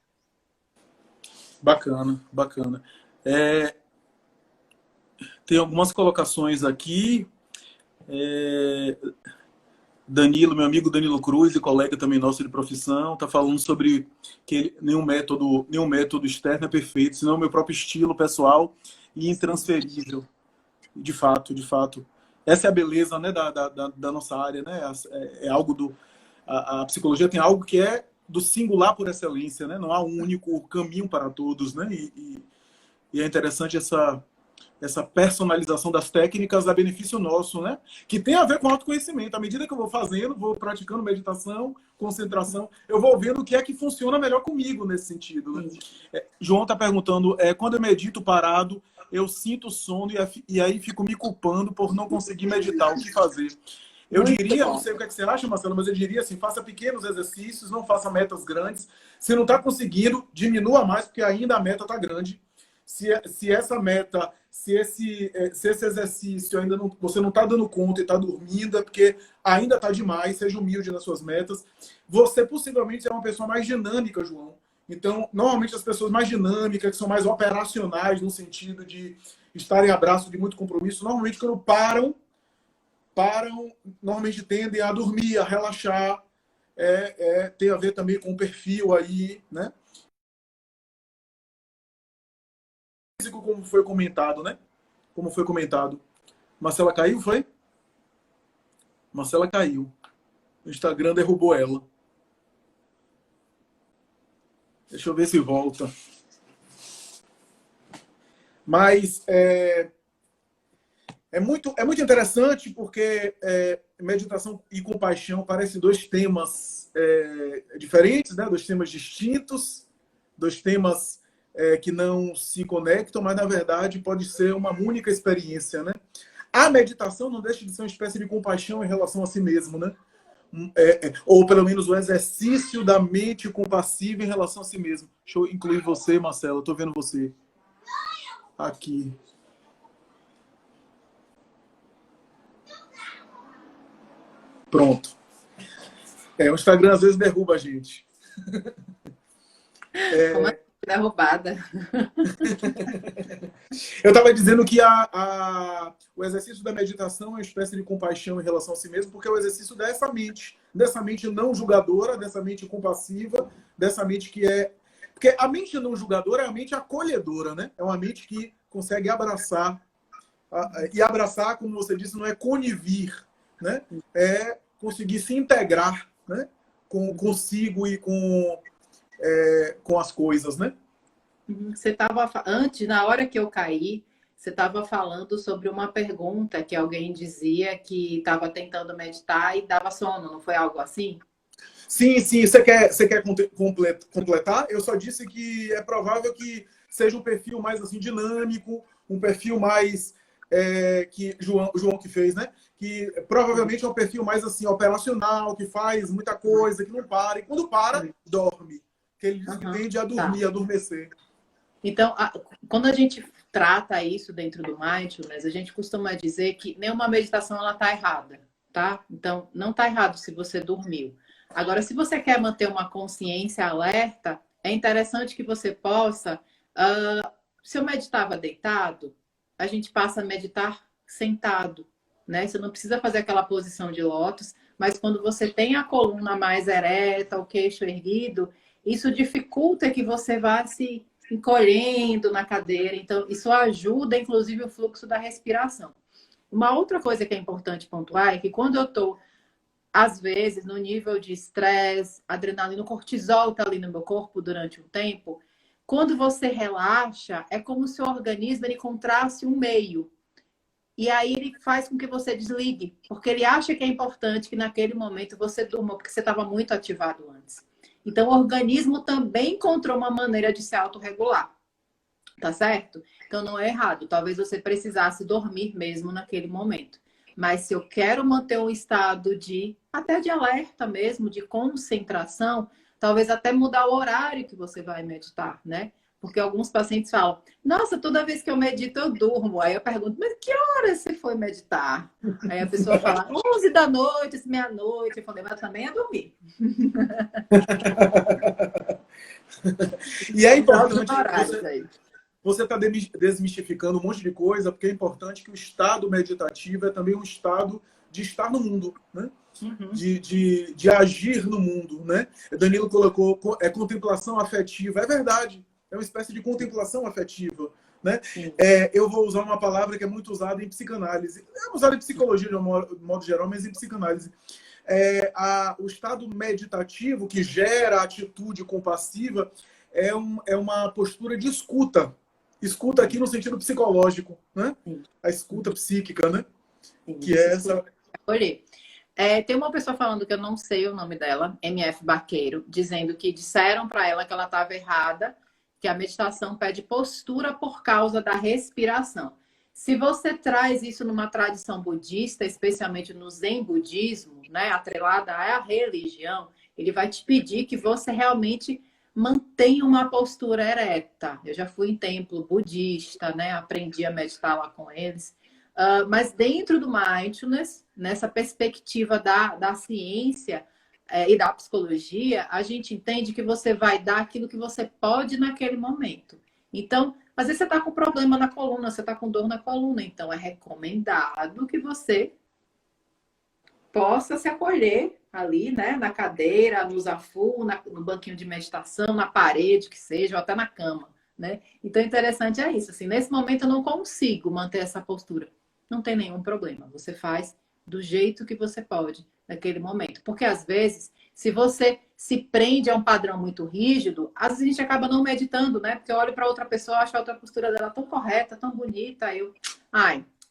Bacana, bacana. É, tem algumas colocações aqui. É, Danilo, meu amigo Danilo Cruz, e colega também nosso de profissão, está falando sobre que nenhum método externo é perfeito, senão o meu próprio estilo pessoal e intransferível. De fato, de fato. Essa é a beleza, né, da nossa área, né? É algo do... A psicologia tem algo que é do singular por excelência, né? Não há um único caminho para todos, né? E é interessante essa personalização das técnicas a benefício nosso, né? Que tem a ver com autoconhecimento. À medida que eu vou fazendo, vou praticando meditação, concentração, eu vou vendo o que é que funciona melhor comigo nesse sentido. Né? João está perguntando, quando eu medito parado, eu sinto sono e aí fico me culpando por não conseguir meditar. O que fazer? Eu diria, não sei o que, é que você acha, Marcelo, mas eu diria assim, faça pequenos exercícios, não faça metas grandes. Se não está conseguindo, diminua mais, porque ainda a meta está grande. Se essa meta, se esse exercício ainda não, você não está dando conta e está dormindo, é porque ainda está demais, seja humilde nas suas metas. Você possivelmente é uma pessoa mais dinâmica, João. Então, normalmente as pessoas mais dinâmicas, que são mais operacionais, no sentido de estar em abraço de muito compromisso, normalmente quando param, normalmente tendem a dormir, a relaxar. Tem a ver também com o perfil aí, né? Como foi comentado, né? Como foi comentado. Marcela caiu, foi? Marcela caiu. O Instagram derrubou ela. Deixa eu ver se volta. Mas é muito interessante porque meditação e compaixão parecem dois temas diferentes, né? Dois temas distintos, dois temas que não se conectam, mas na verdade pode ser uma única experiência, né? A meditação não deixa de ser uma espécie de compaixão em relação a si mesmo, né? Ou pelo menos o exercício da mente compassiva em relação a si mesmo. Deixa eu incluir você, Marcelo. Eu tô vendo você aqui. Pronto. O Instagram às vezes derruba a gente. Como é derrubada? Eu estava dizendo que o exercício da meditação é uma espécie de compaixão em relação a si mesmo, porque é o exercício dessa mente não julgadora, dessa mente compassiva, dessa mente que é... Porque a mente não julgadora é a mente acolhedora, né? É uma mente que consegue abraçar. E abraçar, como você disse, não é conivir, né? É conseguir se integrar, né? Consigo e com as coisas, né? Você estava antes, na hora que eu caí, você estava falando sobre uma pergunta que alguém dizia que estava tentando meditar e dava sono, não foi algo assim? Sim, sim. Você quer completar? Eu só disse que é provável que seja um perfil mais assim dinâmico, um perfil mais que João que fez, né? Que provavelmente é um perfil mais assim operacional, que faz muita coisa, que não para. E quando para, dorme. Que ele diz que tende a dormir, adormecer. Então, quando a gente trata isso dentro do Mindfulness, a gente costuma dizer que nenhuma meditação ela está errada, tá? Então, não está errado se você dormiu. Agora, se você quer manter uma consciência alerta, é interessante que você possa... se eu meditava deitado, a gente passa a meditar sentado, né? Você não precisa fazer aquela posição de lótus, mas quando você tem a coluna mais ereta, o queixo erguido, isso dificulta que você vá se encolhendo na cadeira. Então, isso ajuda, inclusive, o fluxo da respiração. Uma outra coisa que é importante pontuar é que quando eu estou, às vezes, no nível de estresse, adrenalina, o cortisol está ali no meu corpo durante um tempo, quando você relaxa, é como se o organismo ele encontrasse um meio. E aí ele faz com que você desligue, porque ele acha que é importante que naquele momento você durma, porque você estava muito ativado antes. Então, o organismo também encontrou uma maneira de se autorregular, tá certo? Então, não é errado. Talvez você precisasse dormir mesmo naquele momento. Mas se eu quero manter um estado até de alerta mesmo, de concentração, talvez até mudar o horário que você vai meditar, né? Porque alguns pacientes falam, nossa, toda vez que eu medito eu durmo. Aí eu pergunto, mas que horas você foi meditar? Aí a pessoa fala, 11 da noite, meia-noite. Eu falei, mas também é dormir. E é importante, Horários você está desmistificando um monte de coisa, porque é importante que o estado meditativo é também um estado de estar no mundo, né? Uhum. De agir no mundo, né? Danilo colocou contemplação afetiva. É verdade, é uma espécie de contemplação afetiva, né? Eu vou usar uma palavra que é muito usada em psicanálise. É usada em psicologia de um modo geral, mas em psicanálise. O estado meditativo que gera a atitude compassiva é uma postura de escuta. Escuta aqui no sentido psicológico, né? A escuta psíquica, né? Que é essa... Olhei. Tem uma pessoa falando que eu não sei o nome dela, MF Baqueiro, dizendo que disseram para ela que ela estava errada, que a meditação pede postura por causa da respiração. Se você traz isso numa tradição budista, especialmente no Zen budismo, né, atrelada à religião, ele vai te pedir que você realmente mantenha uma postura ereta. Eu já fui em templo budista, né, aprendi a meditar lá com eles. Mas dentro do mindfulness, nessa perspectiva da ciência e da psicologia, a gente entende que você vai dar aquilo que você pode naquele momento. Então, às vezes você está com problema na coluna, você está com dor na coluna, então é recomendado que você possa se acolher ali, né, na cadeira, no zafu, no banquinho de meditação, na parede, que seja, ou até na cama, né? Então, interessante é isso, assim, nesse momento eu não consigo manter essa postura. Não tem nenhum problema. Você faz do jeito que você pode naquele momento. Porque, às vezes, se você se prende a um padrão muito rígido, às vezes a gente acaba não meditando, né? Porque eu olho para outra pessoa, acho a outra postura dela tão correta, tão bonita,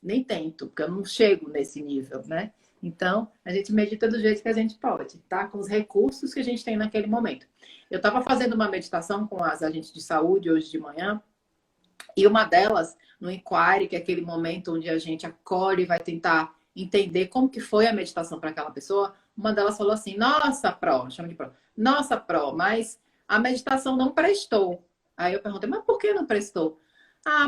nem tento, porque eu não chego nesse nível, né? Então, a gente medita do jeito que a gente pode, tá? Com os recursos que a gente tem naquele momento. Eu estava fazendo uma meditação com as agentes de saúde hoje de manhã, e uma delas, no inquiry, que é aquele momento onde a gente acolhe e vai tentar entender como que foi a meditação para aquela pessoa, uma delas falou assim, nossa, Pro, chama de Pro, nossa, Pro, mas a meditação não prestou. Aí eu perguntei, mas por que não prestou?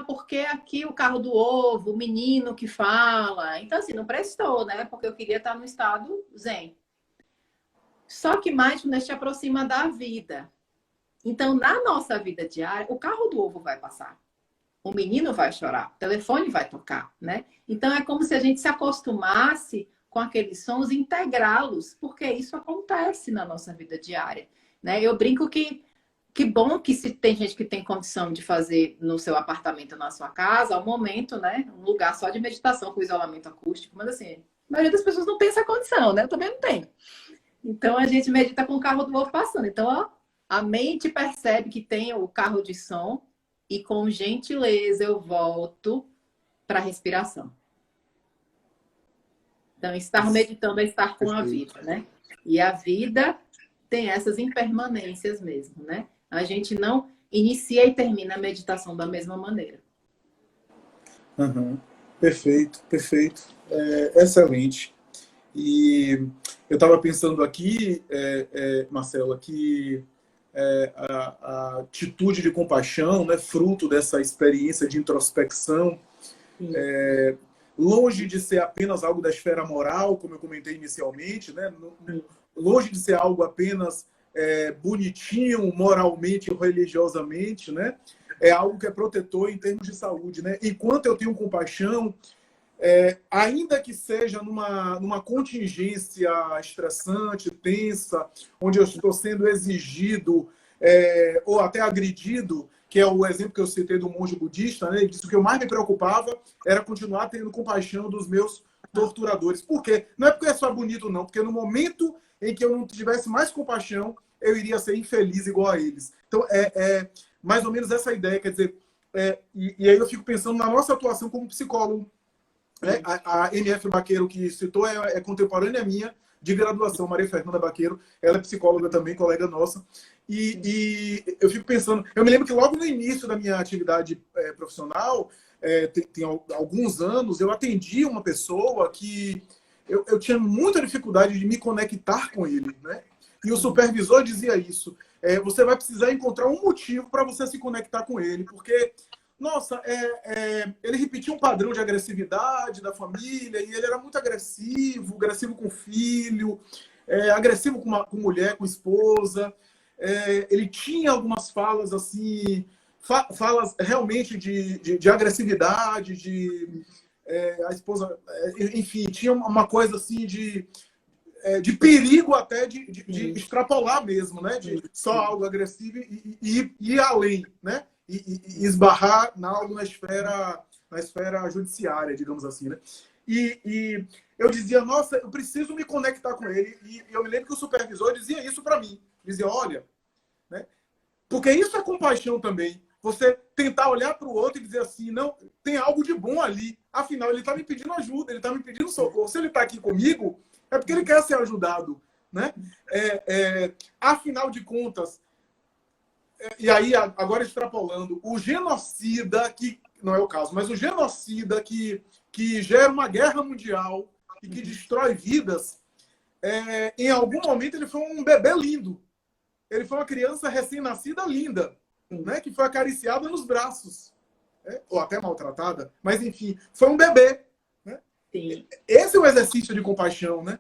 Porque aqui o carro do ovo, o menino que fala. Então, assim, não prestou, né? Porque eu queria estar no estado zen. Só que mindfulness te aproxima da vida. Então, na nossa vida diária, o carro do ovo vai passar. O menino vai chorar, o telefone vai tocar, né? Então, é como se a gente se acostumasse com aqueles sons e integrá-los, porque isso acontece na nossa vida diária, né? Eu brinco que bom que se tem gente que tem condição de fazer no seu apartamento, na sua casa, ao momento, né? Um lugar só de meditação com isolamento acústico, mas assim, a maioria das pessoas não tem essa condição, né? Eu também não tenho. Então, a gente medita com o carro do ovo passando. Então, ó, a mente percebe que tem o carro de som, e com gentileza eu volto para a respiração. Então, estar meditando é estar com a vida, né? E a vida tem essas impermanências mesmo, né? A gente não inicia e termina a meditação da mesma maneira. Uhum. Perfeito, perfeito. Excelente. E eu estava pensando aqui, Marcela, que a atitude de compaixão, né, fruto dessa experiência de introspecção, longe de ser apenas algo da esfera moral, como eu comentei inicialmente, né, longe de ser algo apenas bonitinho moralmente ou religiosamente, né, é algo que é protetor em termos de saúde, né? Enquanto eu tenho compaixão, ainda que seja numa contingência estressante, tensa, onde eu estou sendo exigido ou até agredido, que é o exemplo que eu citei do monge budista, né? Ele disse que o que eu mais me preocupava era continuar tendo compaixão dos meus torturadores. Por quê? Não é porque é só bonito, não, porque no momento em que eu não tivesse mais compaixão, eu iria ser infeliz igual a eles. Então, mais ou menos essa ideia, quer dizer, e aí eu fico pensando na nossa atuação como psicólogo. A MF Baqueiro, que citou, é contemporânea minha, de graduação, Maria Fernanda Baqueiro. Ela é psicóloga também, colega nossa. E eu fico pensando... Eu me lembro que logo no início da minha atividade profissional, tem alguns anos, eu atendi uma pessoa que eu tinha muita dificuldade de me conectar com ele, né? E o supervisor dizia isso. você vai precisar encontrar um motivo para você se conectar com ele, porque, nossa, ele repetia um padrão de agressividade da família, e ele era muito agressivo, agressivo com o filho, agressivo com mulher, com esposa. Ele tinha algumas falas assim, falas realmente de agressividade, a esposa, enfim, tinha uma coisa assim de perigo até de extrapolar mesmo, né? De só algo agressivo e ir além, né? E esbarrar algo na esfera judiciária, digamos assim, né? E eu dizia, nossa, eu preciso me conectar com ele. E eu me lembro que o supervisor dizia isso para mim. Dizia, olha, né? Porque isso é compaixão também. Você tentar olhar para o outro e dizer assim, não, tem algo de bom ali. Afinal, ele está me pedindo ajuda, ele está me pedindo socorro. Se ele está aqui comigo, é porque ele quer ser ajudado, né? Afinal de contas, e aí, agora extrapolando, o genocida, que não é o caso, mas o genocida que gera uma guerra mundial e que destrói vidas, em algum momento ele foi um bebê lindo. Ele foi uma criança recém-nascida linda, né? Que foi acariciada nos braços, ou até maltratada, mas enfim, foi um bebê. Né? Sim. Esse é o exercício de compaixão, né?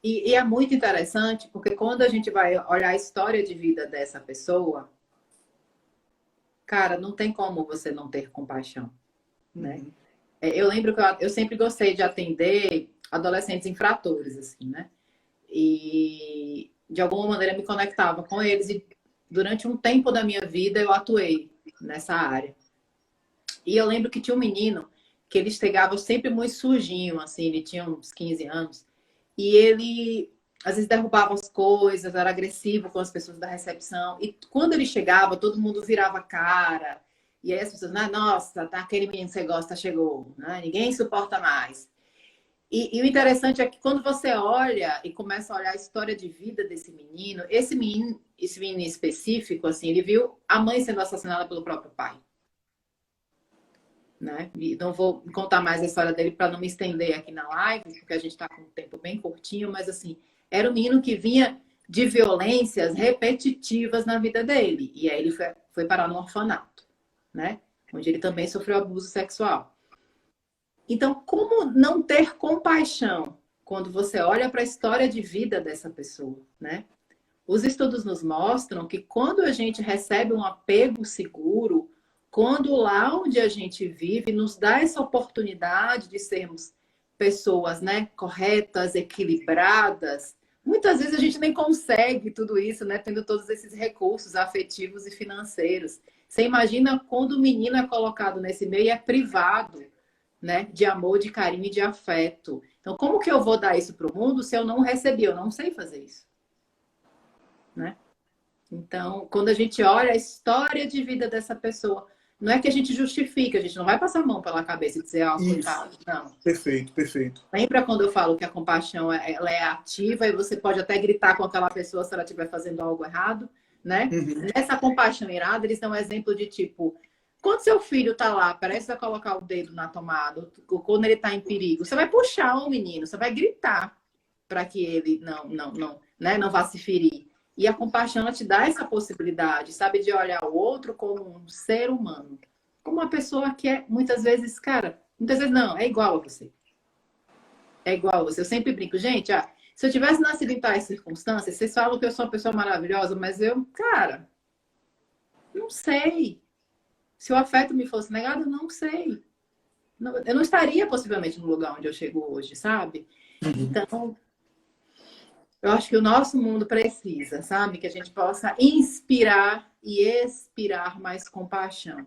E é muito interessante, porque quando a gente vai olhar a história de vida dessa pessoa, cara, não tem como você não ter compaixão, né? Eu lembro que eu sempre gostei de atender adolescentes infratores, assim, né? E de alguma maneira me conectava com eles e durante um tempo da minha vida eu atuei nessa área. E eu lembro que tinha um menino que ele chegava sempre muito sujinho, assim, ele tinha uns 15 anos, e ele às vezes derrubava as coisas, era agressivo com as pessoas da recepção, e quando ele chegava, todo mundo virava a cara, e aí as pessoas, nossa, tá, aquele menino que você gosta chegou, né? Ninguém suporta mais. E o interessante é que quando você olha e começa a olhar a história de vida desse menino, esse menino específico, assim, ele viu a mãe sendo assassinada pelo próprio pai. Né? E não vou contar mais a história dele para não me estender aqui na live, porque a gente está com um tempo bem curtinho, mas assim, era um menino que vinha de violências repetitivas na vida dele. E aí ele foi parar no orfanato, né? Onde ele também sofreu abuso sexual. Então, como não ter compaixão quando você olha para a história de vida dessa pessoa, né? Os estudos nos mostram que quando a gente recebe um apego seguro, quando lá onde a gente vive nos dá essa oportunidade de sermos pessoas, né, corretas, equilibradas, muitas vezes a gente nem consegue tudo isso, né, tendo todos esses recursos afetivos e financeiros. Você imagina quando o menino é colocado nesse meio e é privado, né, de amor, de carinho e de afeto. Então, como que eu vou dar isso para o mundo se eu não recebi? Eu não sei fazer isso, né? Então, quando a gente olha a história de vida dessa pessoa, não é que a gente justifica, a gente não vai passar a mão pela cabeça e dizer, coitado, não. Perfeito, perfeito. Lembra quando eu falo que a compaixão ela é ativa e você pode até gritar com aquela pessoa se ela estiver fazendo algo errado, né? Nessa compaixão irada, eles dão um exemplo de tipo, quando seu filho tá lá, prestes a colocar o dedo na tomada, ou quando ele tá em perigo, você vai puxar o menino, você vai gritar para que ele não vá se ferir. E a compaixão, ela te dá essa possibilidade, sabe? De olhar o outro como um ser humano. Como uma pessoa que é, muitas vezes, cara, muitas vezes não, é igual a você. É igual a você. Eu sempre brinco, gente, se eu tivesse nascido em tais circunstâncias, vocês falam que eu sou uma pessoa maravilhosa, mas eu, cara, não sei. Se o afeto me fosse negado, eu não sei. Eu não estaria possivelmente no lugar onde eu chego hoje, sabe? Então, eu acho que o nosso mundo precisa, sabe? Que a gente possa inspirar e expirar mais compaixão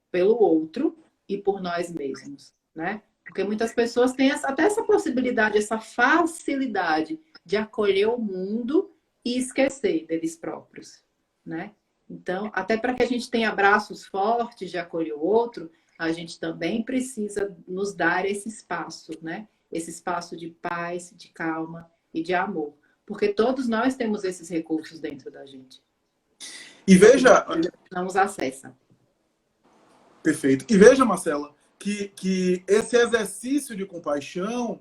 pelo outro e por nós mesmos, né? Porque muitas pessoas têm até essa possibilidade, essa facilidade de acolher o mundo e esquecer deles próprios, né? Então, até para que a gente tenha braços fortes de acolher o outro, a gente também precisa nos dar esse espaço, né? Esse espaço de paz, de calma e de amor. Porque todos nós temos esses recursos dentro da gente. E veja... Não nos acessa. Perfeito. E veja, Marcela, que esse exercício de compaixão,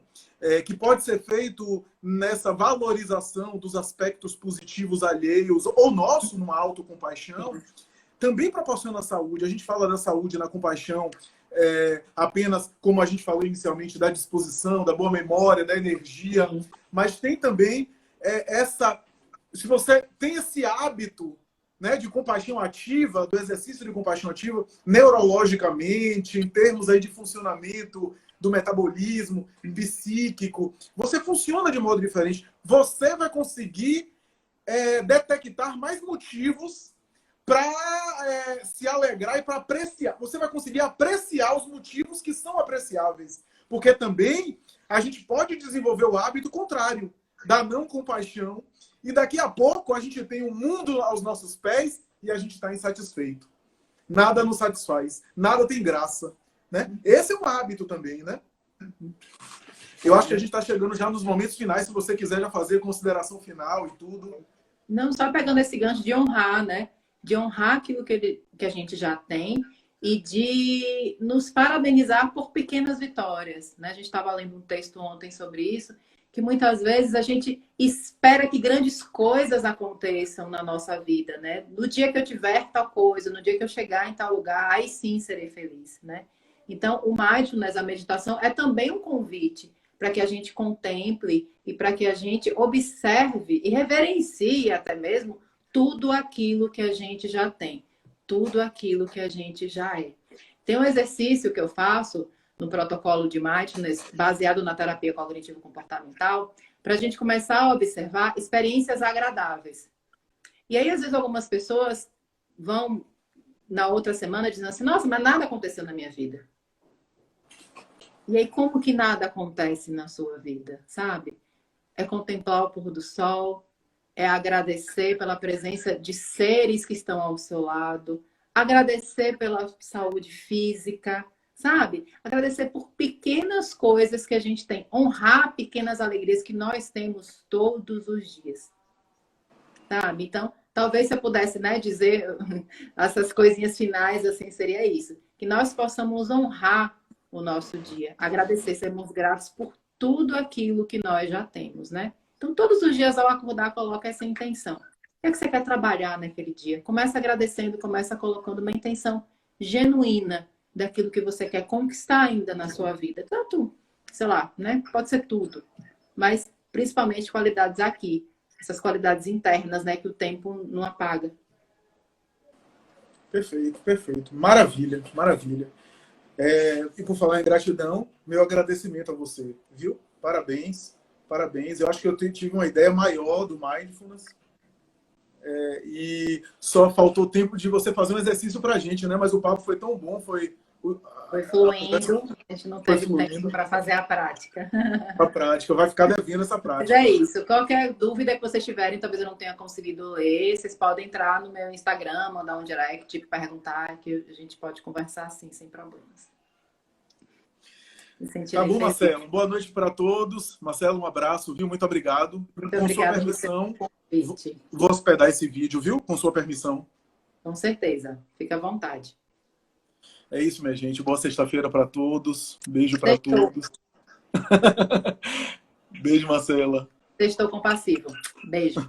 que pode ser feito nessa valorização dos aspectos positivos alheios ou nosso, numa autocompaixão, também proporciona saúde. A gente fala da saúde na compaixão apenas, como a gente falou inicialmente, da disposição, da boa memória, da energia, mas tem também se você tem esse hábito, né, de compaixão ativa, do exercício de compaixão ativa, neurologicamente, em termos aí de funcionamento do metabolismo, psíquico, você funciona de modo diferente. Você vai conseguir detectar mais motivos para se alegrar e para apreciar. Você vai conseguir apreciar os motivos que são apreciáveis. Porque também a gente pode desenvolver o hábito contrário, da não compaixão, e daqui a pouco a gente tem um mundo aos nossos pés e a gente está insatisfeito. Nada nos satisfaz, nada tem graça, né? Esse é um hábito também, né? Eu acho que a gente está chegando já nos momentos finais, se você quiser já fazer consideração final e tudo. Não, só pegando esse gancho de honrar, né? De honrar aquilo que a gente já tem e de nos parabenizar por pequenas vitórias, né? A gente estava lendo um texto ontem sobre isso, que muitas vezes a gente espera que grandes coisas aconteçam na nossa vida, né? No dia que eu tiver tal coisa, no dia que eu chegar em tal lugar, aí sim serei feliz, né? Então, o mindfulness, a meditação, é também um convite para que a gente contemple e para que a gente observe e reverencie até mesmo tudo aquilo que a gente já tem, tudo aquilo que a gente já é. Tem um exercício que eu faço no protocolo de mindfulness, baseado na terapia cognitivo-comportamental, para a gente começar a observar experiências agradáveis. E aí, às vezes, algumas pessoas vão, na outra semana, dizendo assim, nossa, mas nada aconteceu na minha vida. E aí, como que nada acontece na sua vida, sabe? É contemplar o pôr do sol, é agradecer pela presença de seres que estão ao seu lado, agradecer pela saúde física, sabe? Agradecer por pequenas coisas que a gente tem. Honrar pequenas alegrias que nós temos todos os dias. Sabe? Então, talvez se eu pudesse, né, dizer essas coisinhas finais, assim, seria isso. Que nós possamos honrar o nosso dia. Agradecer, sermos gratos por tudo aquilo que nós já temos, né? Então, todos os dias ao acordar, coloca essa intenção. O que é que você quer trabalhar naquele dia? Começa agradecendo, começa colocando uma intenção genuína daquilo que você quer conquistar ainda na sua vida. Tanto, sei lá, né? Pode ser tudo. Mas, principalmente, qualidades aqui. Essas qualidades internas, né? Que o tempo não apaga. Perfeito, perfeito. Maravilha, maravilha. E por falar em gratidão, meu agradecimento a você, viu? Parabéns, parabéns. Eu acho que eu tive uma ideia maior do Mindfulness. E só faltou tempo de você fazer um exercício pra gente, né? Mas o papo foi tão bom, foi fluindo, a gente não teve tempo para fazer a prática. A prática, vai ficar devendo essa prática. Mas é isso. Qualquer dúvida que vocês tiverem, talvez eu não tenha conseguido ler, vocês podem entrar no meu Instagram, mandar um direct, perguntar, que a gente pode conversar assim, sem problemas. Tá bom, Marcelo. Boa noite para todos. Marcelo, um abraço, viu? Muito obrigado. Muito obrigada. Com sua permissão, vou hospedar esse vídeo, viu? Com sua permissão. Com certeza. Fique à vontade. É isso, minha gente. Boa sexta-feira para todos. Beijo para todos. Beijo, Marcela. Estou compassivo. Beijo.